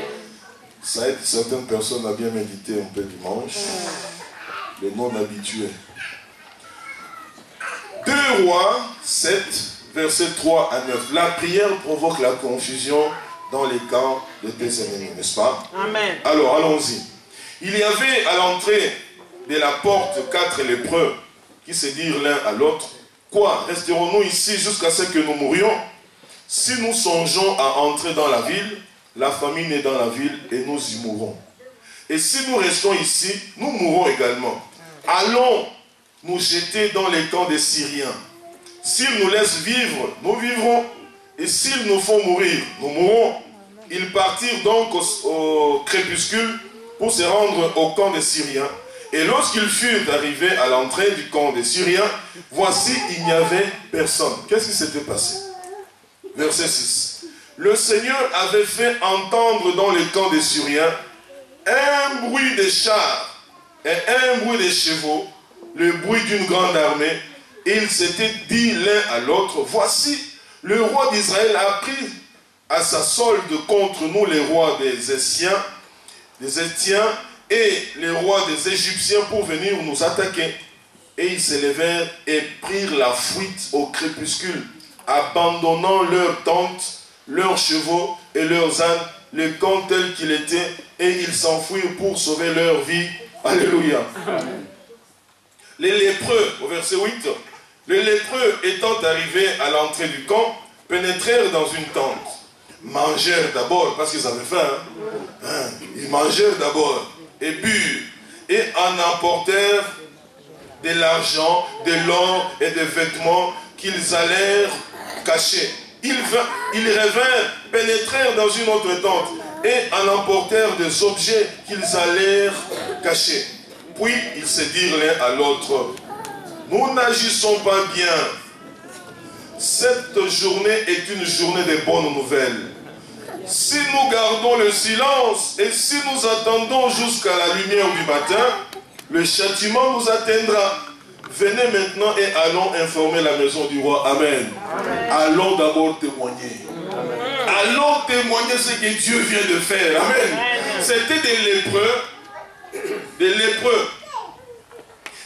A: Ça aide certaines personnes à bien méditer un peu dimanche. Les non-habitués. 2 Rois 7, versets 3 à 9. La prière provoque la confusion dans les camps de tes ennemis, n'est-ce pas?
B: Amen.
A: Alors, allons-y. Il y avait à l'entrée de la porte 4 lépreux qui se dirent l'un à l'autre: quoi, resterons-nous ici jusqu'à ce que nous mourions? Si nous songeons à entrer dans la ville, la famine est dans la ville et nous y mourrons. Et si nous restons ici, nous mourrons également. Allons nous jeter dans les camps des Syriens. S'ils nous laissent vivre, nous vivrons. Et s'ils nous font mourir, nous mourrons. Ils partirent donc au crépuscule pour se rendre au camp des Syriens. Et lorsqu'ils furent arrivés à l'entrée du camp des Syriens, voici, il n'y avait personne. Qu'est-ce qui s'était passé? Verset 6. Le Seigneur avait fait entendre dans le camp des Syriens un bruit de chars et un bruit de chevaux, le bruit d'une grande armée. Et ils s'étaient dit l'un à l'autre: voici, le roi d'Israël a pris à sa solde contre nous les rois des Étiens et les rois des Égyptiens pour venir nous attaquer. Et ils se levèrent et prirent la fuite au crépuscule, abandonnant leurs tentes, leurs chevaux et leurs ânes, le camp tel qu'il était, et ils s'enfuirent pour sauver leur vie. Alléluia. Les lépreux, au verset 8, les lépreux étant arrivés à l'entrée du camp, pénétrèrent dans une tente, mangèrent d'abord, parce qu'ils avaient faim, ils mangèrent d'abord, et burent, et en emportèrent de l'argent, de l'or et des vêtements qu'ils allèrent cacher. Ils revinrent, pénétrèrent dans une autre tente, et en emportèrent des objets qu'ils allèrent cacher. Puis ils se dirent l'un à l'autre: nous n'agissons pas bien. Cette journée est une journée de bonnes nouvelles. Si nous gardons le silence et si nous attendons jusqu'à la lumière du matin, le châtiment nous atteindra. Venez maintenant et allons informer la maison du roi. Amen. Amen. Allons d'abord témoigner. Amen. Allons témoigner ce que Dieu vient de faire. Amen. C'était des lépreux.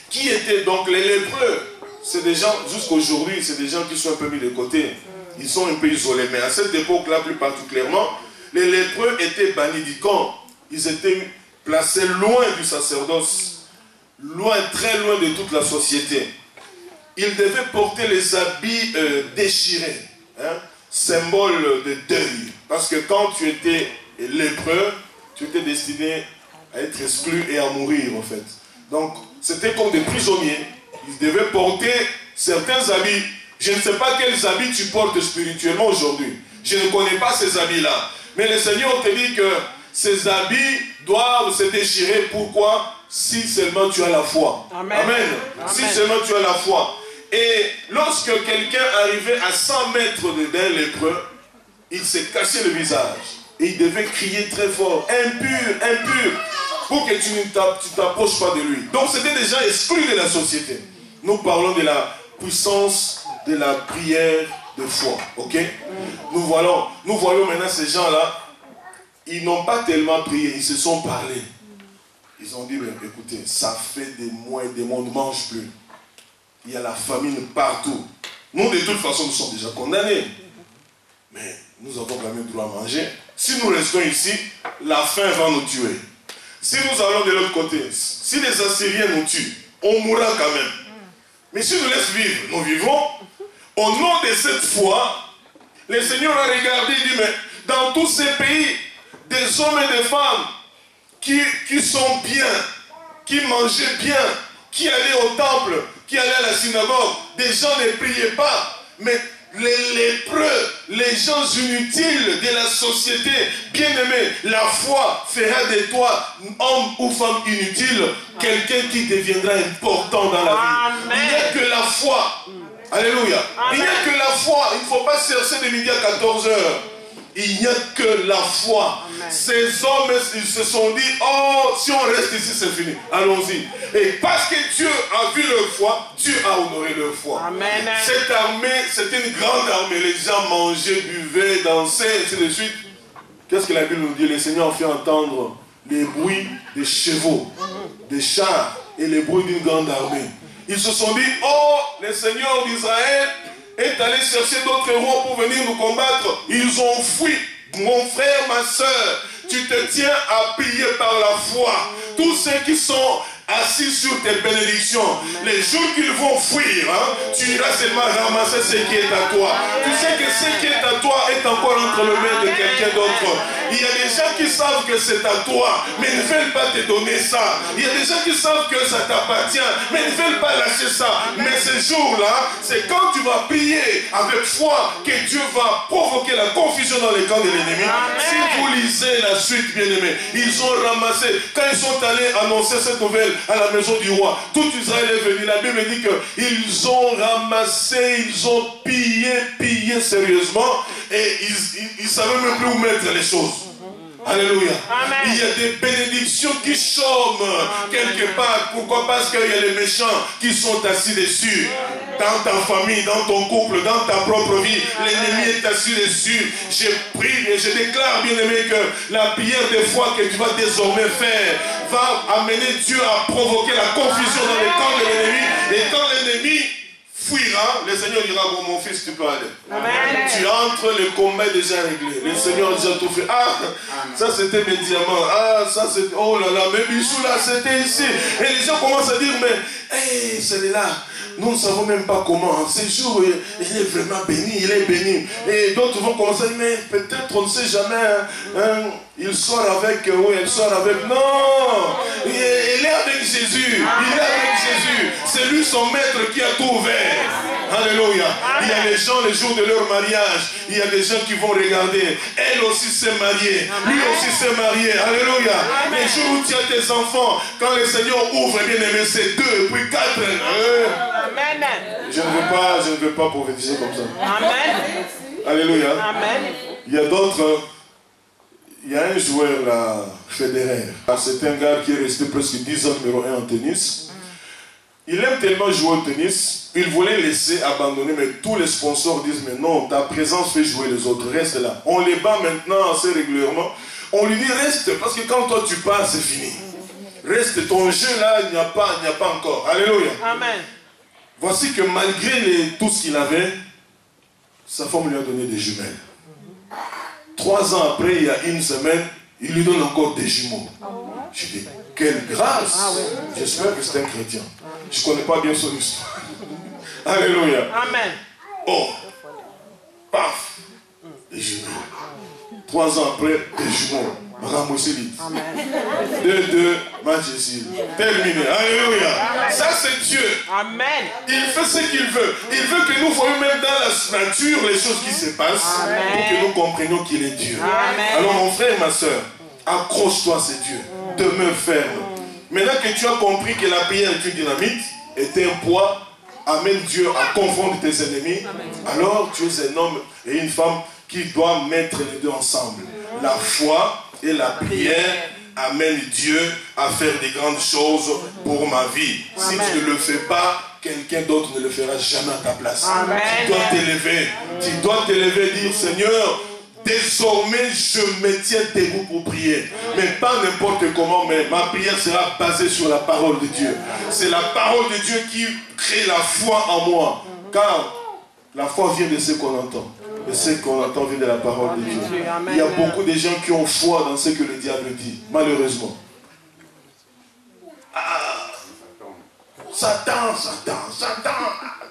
A: Qui étaient donc les lépreux? C'est des gens, jusqu'aujourd'hui, c'est des gens qui sont un peu mis de côté. Ils sont un peu isolés. Mais à cette époque-là, plus particulièrement, les lépreux étaient bannis du camp. Ils étaient placés loin du sacerdoce, loin, très loin de toute la société. Ils devaient porter les habits déchirés, symbole de deuil. Parce que quand tu étais lépreux, tu étais destiné à être exclu et à mourir, en fait. Donc, c'était comme des prisonniers. Ils devaient porter certains habits. Je ne sais pas quels habits tu portes spirituellement aujourd'hui. Je ne connais pas ces habits-là. Mais le Seigneur te dit que ces habits doivent se déchirer. Pourquoi? Si seulement tu as la foi. Amen. Amen. Amen. Si seulement tu as la foi. Et lorsque quelqu'un arrivait à 100 mètres d'un lépreux, il s'est caché le visage. Et il devait crier très fort: impur, impur. pour que tu ne t'approches pas de lui. Donc c'était déjà exclu de la société. Nous parlons de la puissance de la prière de foi. Ok? Nous voyons maintenant ces gens-là, ils n'ont pas tellement prié, ils se sont parlé. Ils ont dit, ben, écoutez, ça fait des mois et des mois, on ne mange plus. Il y a la famine partout. Nous, de toute façon, nous sommes déjà condamnés. Mais nous avons quand même droit à manger. Si nous restons ici, la faim va nous tuer. Si nous allons de l'autre côté, si les Assyriens nous tuent, on mourra quand même. Mais si nous laissons vivre, nous vivons. Au nom de cette foi, le Seigneur a regardé et dit, mais dans tous ces pays, des hommes et des femmes qui sont bien, qui mangeaient bien, qui allaient au temple, qui allaient à la synagogue, des gens ne priaient pas, mais les lépreux, les gens inutiles de la société, bien-aimés, la foi fera de toi, homme ou femme inutile, quelqu'un qui deviendra important dans la vie. Il n'y a que la foi. Alléluia. Il n'y a que la foi. Il ne faut pas chercher de midi à 14 h. Il n'y a que la foi. Amen. Ces hommes, ils se sont dit, oh, si on reste ici, c'est fini. Allons-y. Et parce que Dieu a vu leur foi, Dieu a honoré leur foi. Amen. Cette armée, c'était une grande armée. Les gens mangeaient, buvaient, dansaient, ainsi de suite. Qu'est-ce que la Bible nous dit? Le Seigneur fait entendre les bruits des chevaux, des chars et les bruits d'une grande armée. Ils se sont dit, oh, le Seigneur d'Israël est allé chercher d'autres héros pour venir nous combattre. Ils ont fui. Mon frère, ma soeur, tu te tiens à prier par la foi. Tous ceux qui sont assis sur tes bénédictions, les jours qu'ils vont fuir, hein, tu iras seulement ramasser ce qui est à toi. Tu sais que ce qui est à toi est encore entre les mains de quelqu'un d'autre. Il y a des gens qui savent que c'est à toi, mais ne veulent pas te donner ça. Il y a des gens qui savent que ça t'appartient, mais ne veulent pas lâcher ça. Mais ce jour-là, c'est quand tu vas prier avec foi que Dieu va provoquer la confusion dans les camps de l'ennemi. Si vous lisez la suite, bien-aimés, ils ont ramassé, quand ils sont allés annoncer cette nouvelle à la maison du roi, tout Israël est venu. La Bible dit qu'ils ont ramassé, ils ont pillé sérieusement, et ils ne savaient même plus où mettre les choses. Alléluia. Amen. Il y a des bénédictions qui chôment quelque part. Pourquoi? Parce qu'il y a les méchants qui sont assis dessus. Dans ta famille, dans ton couple, dans ta propre vie, l'ennemi est assis dessus. Je prie et je déclare, bien aimé, que la prière de foi que tu vas désormais faire va amener Dieu à provoquer la confusion dans les camps de l'ennemi. Et quand l'ennemi fuira, le Seigneur dira, bon, mon fils, tu peux aller. Amen. Tu entres, le combat est déjà réglé. Le Seigneur a déjà tout fait. Ah, ça c'était mes diamants. Ah, ça c'était, oh là là, mes bijoux là, c'était ici. Et les gens commencent à dire, mais, hey, celui-là, nous ne savons même pas comment. Ce jour, il est vraiment béni, il est béni. Et d'autres vont commencer à dire, mais peut-être on ne sait jamais. Hein, il sort avec, oui, elle sort avec. Non, il est avec Jésus. Il est avec Jésus. C'est lui son maître qui a tout ouvert. Alléluia. Il y a les gens, les jours de leur mariage, il y a des gens qui vont regarder. Elle aussi s'est mariée. Lui aussi s'est marié. Alléluia. Les jours où tu as tes enfants, quand le Seigneur ouvre, bien aimé, c'est 2, puis 4. Amen. Je ne veux pas prophétiser comme ça. Amen. Alléluia. Amen. Il y a d'autres. Il y a un joueur là, Federer. C'est un gars qui est resté presque 10 ans numéro 1 en tennis. Il aime tellement jouer au tennis, il voulait laisser abandonner, mais tous les sponsors disent, mais non, ta présence fait jouer les autres, reste là. On les bat maintenant assez régulièrement. On lui dit, reste, parce que quand toi tu pars, c'est fini. Reste, ton jeu là, il n'y a pas encore. Alléluia. Amen. Voici que malgré tout ce qu'il avait, sa femme lui a donné des jumelles. 3 ans après, il y a 1 semaine, il lui donne encore des jumeaux. Je dis, quelle grâce! J'espère que c'est un chrétien. Je ne connais pas bien son histoire. Alléluia. Amen. Oh, paf, des jumeaux. 3 ans après, des jumeaux. Madame Mousselit. 2, Majesty. Terminé. Alléluia. Ça, c'est Dieu. Amen. Il fait ce qu'il veut. Il veut que nous voyions même dans la nature les choses qui se passent. Amen. Pour que nous comprenions qu'il est Dieu. Amen. Alors, mon frère et ma soeur, accroche-toi, c'est Dieu. Demeure ferme. Maintenant que tu as compris que la prière est une dynamite, est un poids, amène Dieu à confondre tes ennemis. Amen. Alors, tu es un homme et une femme qui doivent mettre les deux ensemble. La foi et la prière amène Dieu à faire des grandes choses pour ma vie. Si tu ne le fais pas, quelqu'un d'autre ne le fera jamais à ta place.
B: Amen.
A: Tu dois t'élever. Tu dois t'élever et dire, Seigneur, désormais je me tiens debout pour prier. Mais pas n'importe comment, mais ma prière sera basée sur la parole de Dieu. C'est la parole de Dieu qui crée la foi en moi. Car la foi vient de ce qu'on entend. Et ce qu'on entend vient de la parole de Dieu. Il y a beaucoup de gens qui ont foi dans ce que le diable dit, malheureusement. Satan, Satan, Satan.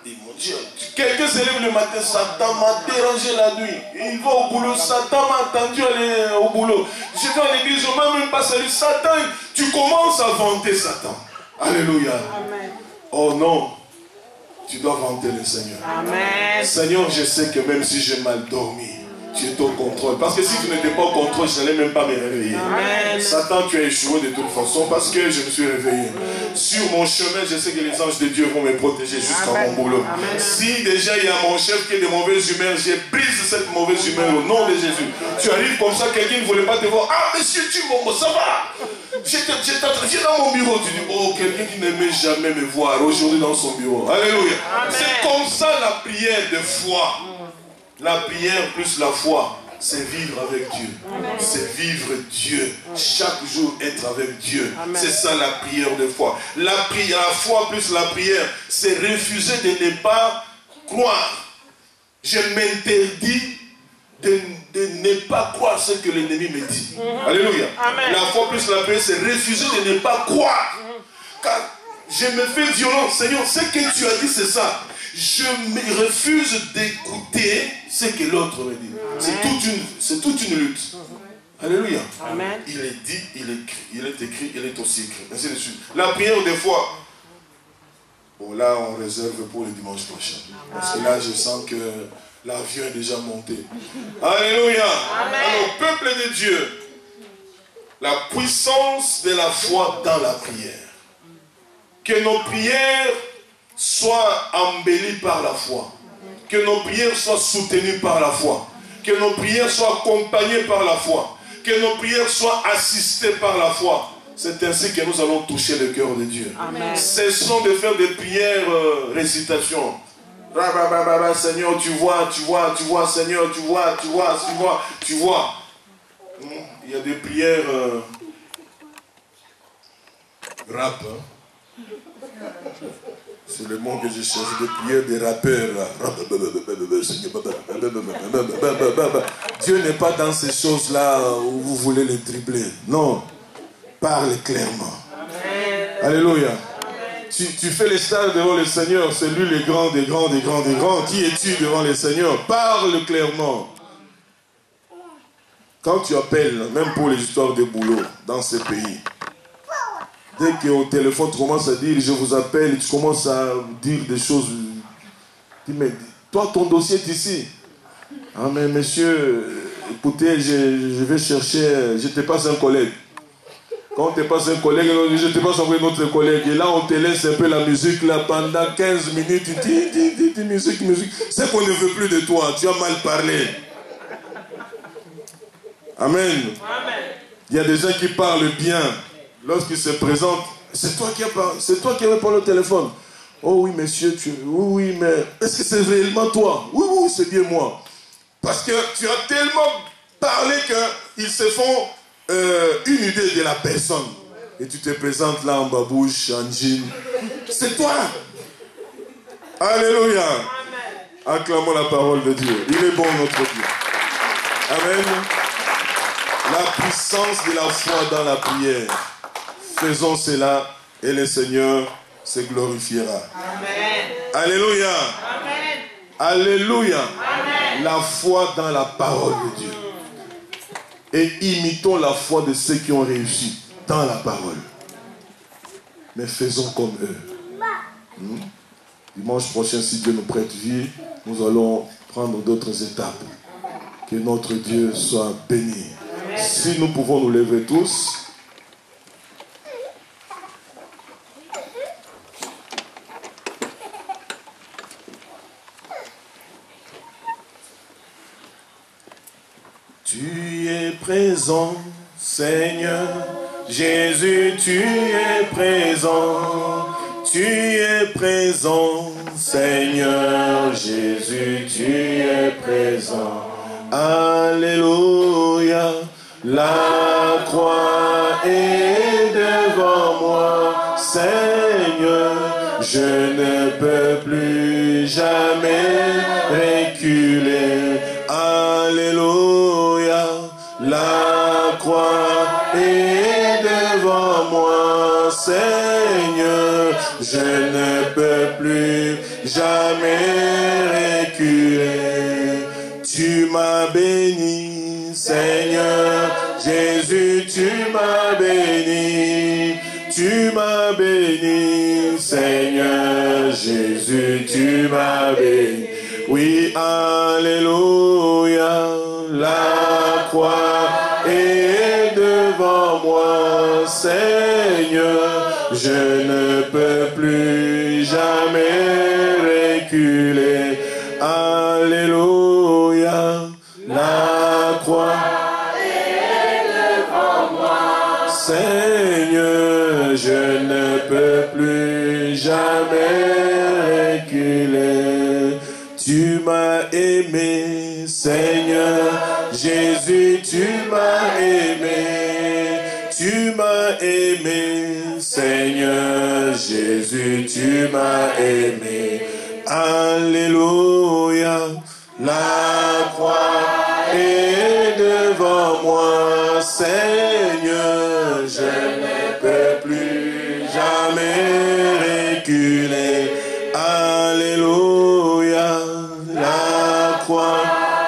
A: Dit mon Dieu. Quelqu'un se lève le matin, Satan m'a dérangé la nuit. Il va au boulot, Satan m'a entendu aller au boulot. Je vais à l'église, je ne m'ai même pas salué. Satan, tu commences à vanter Satan. Alléluia. Amen. Oh non, tu dois vanter le Seigneur. Amen. Seigneur, je sais que même si j'ai mal dormi, tu es au contrôle. Parce que si tu n'étais pas au contrôle, je n'allais même pas me réveiller. Amen. Satan, tu as échoué de toute façon parce que je me suis réveillé. Sur mon chemin, je sais que les anges de Dieu vont me protéger jusqu'à mon boulot. Amen. Si déjà il y a mon chef qui est de mauvaise humeur, je brise cette mauvaise humeur au nom de Jésus. Tu arrives comme ça, quelqu'un ne voulait pas te voir. Ah, monsieur Tumombo, ça va? J'étais dans mon bureau. Tu dis, oh, quelqu'un qui n'aimait jamais me voir aujourd'hui dans son bureau. Alléluia. C'est comme ça la prière de foi. La prière plus la foi, c'est vivre avec Dieu. C'est vivre Dieu. Chaque jour être avec Dieu. C'est ça la prière de foi. La foi plus la prière, c'est refuser de ne pas croire. Je m'interdis de ne pas croire ce que l'ennemi me dit. Alléluia. La foi plus la prière, c'est refuser de ne pas croire. Car je me fais violence. Seigneur, ce que tu as dit, c'est ça. Je me refuse d'écouter ce que l'autre me dit. C'est toute une lutte. Alléluia. Amen. Il est dit, il est écrit, il est écrit, il est aussi écrit. Ainsi de suite. La prière des fois, bon là on réserve pour le dimanche prochain. Parce que là je sens que l'avion est déjà monté. Alléluia. Amen. Alors peuple de Dieu, la puissance de la foi dans la prière. Que nos prières soient embellies par la foi. Que nos prières soient soutenues par la foi. Que nos prières soient accompagnées par la foi. Que nos prières soient assistées par la foi. C'est ainsi que nous allons toucher le cœur de Dieu. Amen. Cessons de faire des prières récitation. Seigneur, tu vois, Seigneur, tu vois. Il y a des prières rap. C'est le mot que je cherche, des prières des rappeurs. Dieu n'est pas dans ces choses-là où vous voulez les tripler. Non. Parle clairement. Alléluia. Tu fais les stades devant le Seigneur. C'est lui le grand des grands. Qui es-tu devant le Seigneur? Parle clairement. Quand tu appelles, même pour les histoires de boulot dans ce pays, dès qu'au téléphone tu commences à dire je vous appelle, tu commences à dire des choses, tu me dis, toi ton dossier est ici. Ah mais monsieur, écoutez, je vais chercher, je te passe un collègue. Quand on te passe un collègue, je te passe envoyer notre collègue. Et là on te laisse un peu la musique là pendant 15 minutes, tu dis musique. C'est qu'on ne veut plus de toi, tu as mal parlé. Amen. Il y a des gens qui parlent bien. Lorsqu'il se présente, c'est toi qui as parlé au téléphone. Oh oui, monsieur, oui, mais est-ce que c'est réellement toi? Oui, c'est bien moi. Parce que tu as tellement parlé qu'ils se font une idée de la personne. Et tu te présentes là en babouche, en jean. C'est toi. Alléluia. Acclamons la parole de Dieu. Il est bon notre Dieu. Amen. La puissance de la foi dans la prière. Faisons cela et le Seigneur se glorifiera. Amen. Alléluia. Amen. Alléluia. Amen. La foi dans la parole de Dieu. Et imitons la foi de ceux qui ont réussi dans la parole. Mais faisons comme eux. Dimanche prochain, si Dieu nous prête vie, nous allons prendre d'autres étapes. Que notre Dieu soit béni. Amen. Si nous pouvons nous lever tous. Tu es présent, Seigneur, Jésus, tu es présent. Tu es présent, Seigneur. Jésus, tu es présent. Alléluia. La croix est devant moi, Seigneur. Je ne peux plus jamais reculer. Alléluia. La croix est devant moi, Seigneur. Je ne peux plus jamais reculer. Tu m'as béni, Seigneur. Jésus, tu m'as béni. Tu m'as béni, Seigneur. Jésus, tu m'as béni. Oui, alléluia. La croix est devant moi, Seigneur. Je ne peux plus jamais reculer. Alléluia. La croix est devant moi, Seigneur. Je ne peux plus jamais reculer. Tu m'as aimé, Seigneur. Jésus, tu m'as aimé. Tu m'as aimé, Seigneur. Jésus, tu m'as aimé. Alléluia. La croix est devant moi, Seigneur. Je ne peux plus jamais reculer. Alléluia. La croix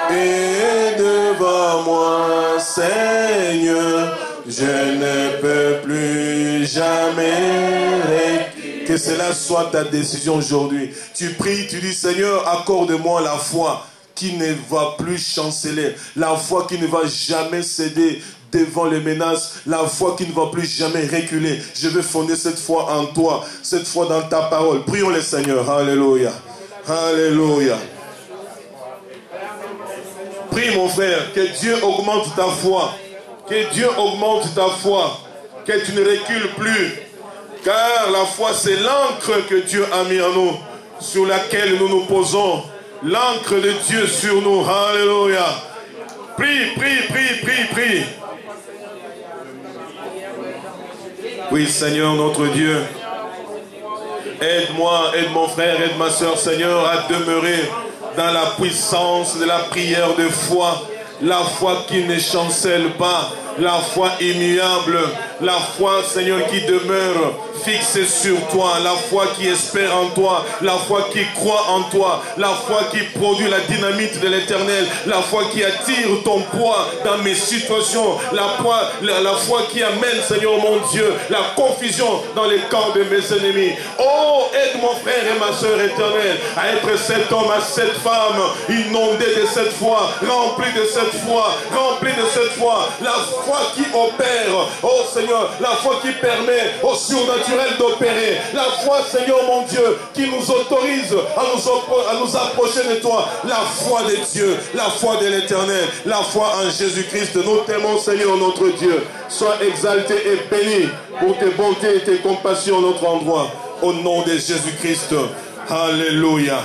A: est devant moi, Seigneur. Je ne peux plus jamais reculer. Que cela soit ta décision aujourd'hui. Tu pries, tu dis, Seigneur, accorde-moi la foi qui ne va plus chanceler, la foi qui ne va jamais céder devant les menaces, la foi qui ne va plus jamais reculer. Je veux fonder cette foi en toi, cette foi dans ta parole. Prions le Seigneur. Alléluia. Alléluia. Prie mon frère, que Dieu augmente ta foi. Que Dieu augmente ta foi. Que tu ne recules plus. Car la foi, c'est l'encre que Dieu a mis en nous, sur laquelle nous nous posons. L'encre de Dieu sur nous. Alléluia. Prie, prie, prie, prie, prie. Oui, Seigneur, notre Dieu. Aide-moi, aide mon frère, aide ma soeur, Seigneur, à demeurer dans la puissance de la prière de foi. La foi qui ne chancelle pas. La foi immuable. La foi, Seigneur, qui demeure fixée sur toi. La foi qui espère en toi. La foi qui croit en toi. La foi qui produit la dynamite de l'éternel. La foi qui attire ton poids dans mes situations. La foi qui amène, Seigneur mon Dieu, la confusion dans les camps de mes ennemis. Oh, aide mon frère et ma soeur éternelle à être cet homme, à cette femme, inondé de cette foi, rempli de cette foi, rempli de cette foi. La foi qui opère, oh Seigneur, la foi qui permet au surnaturel d'opérer. La foi, Seigneur mon Dieu, qui nous autorise à nous approcher de toi. La foi de Dieu, la foi de l'éternel, la foi en Jésus-Christ. Nous t'aimons, Seigneur notre Dieu. Sois exalté et béni pour tes bontés et tes compassions à notre endroit. Au nom de Jésus-Christ. Alléluia.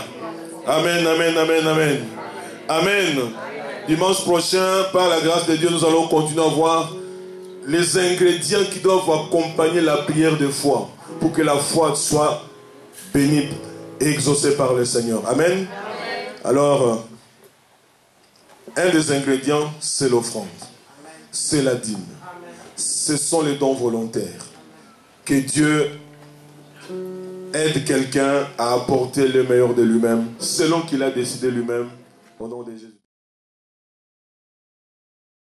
A: Amen, amen, amen, amen. Amen. Dimanche prochain, par la grâce de Dieu, nous allons continuer à voir les ingrédients qui doivent accompagner la prière de foi pour que la foi soit bénie et exaucée par le Seigneur. Amen. Alors, un des ingrédients, c'est l'offrande. C'est la dîme. Ce sont les dons volontaires. Que Dieu aide quelqu'un à apporter le meilleur de lui-même, selon qu'il a décidé lui-même, au nom de Jésus.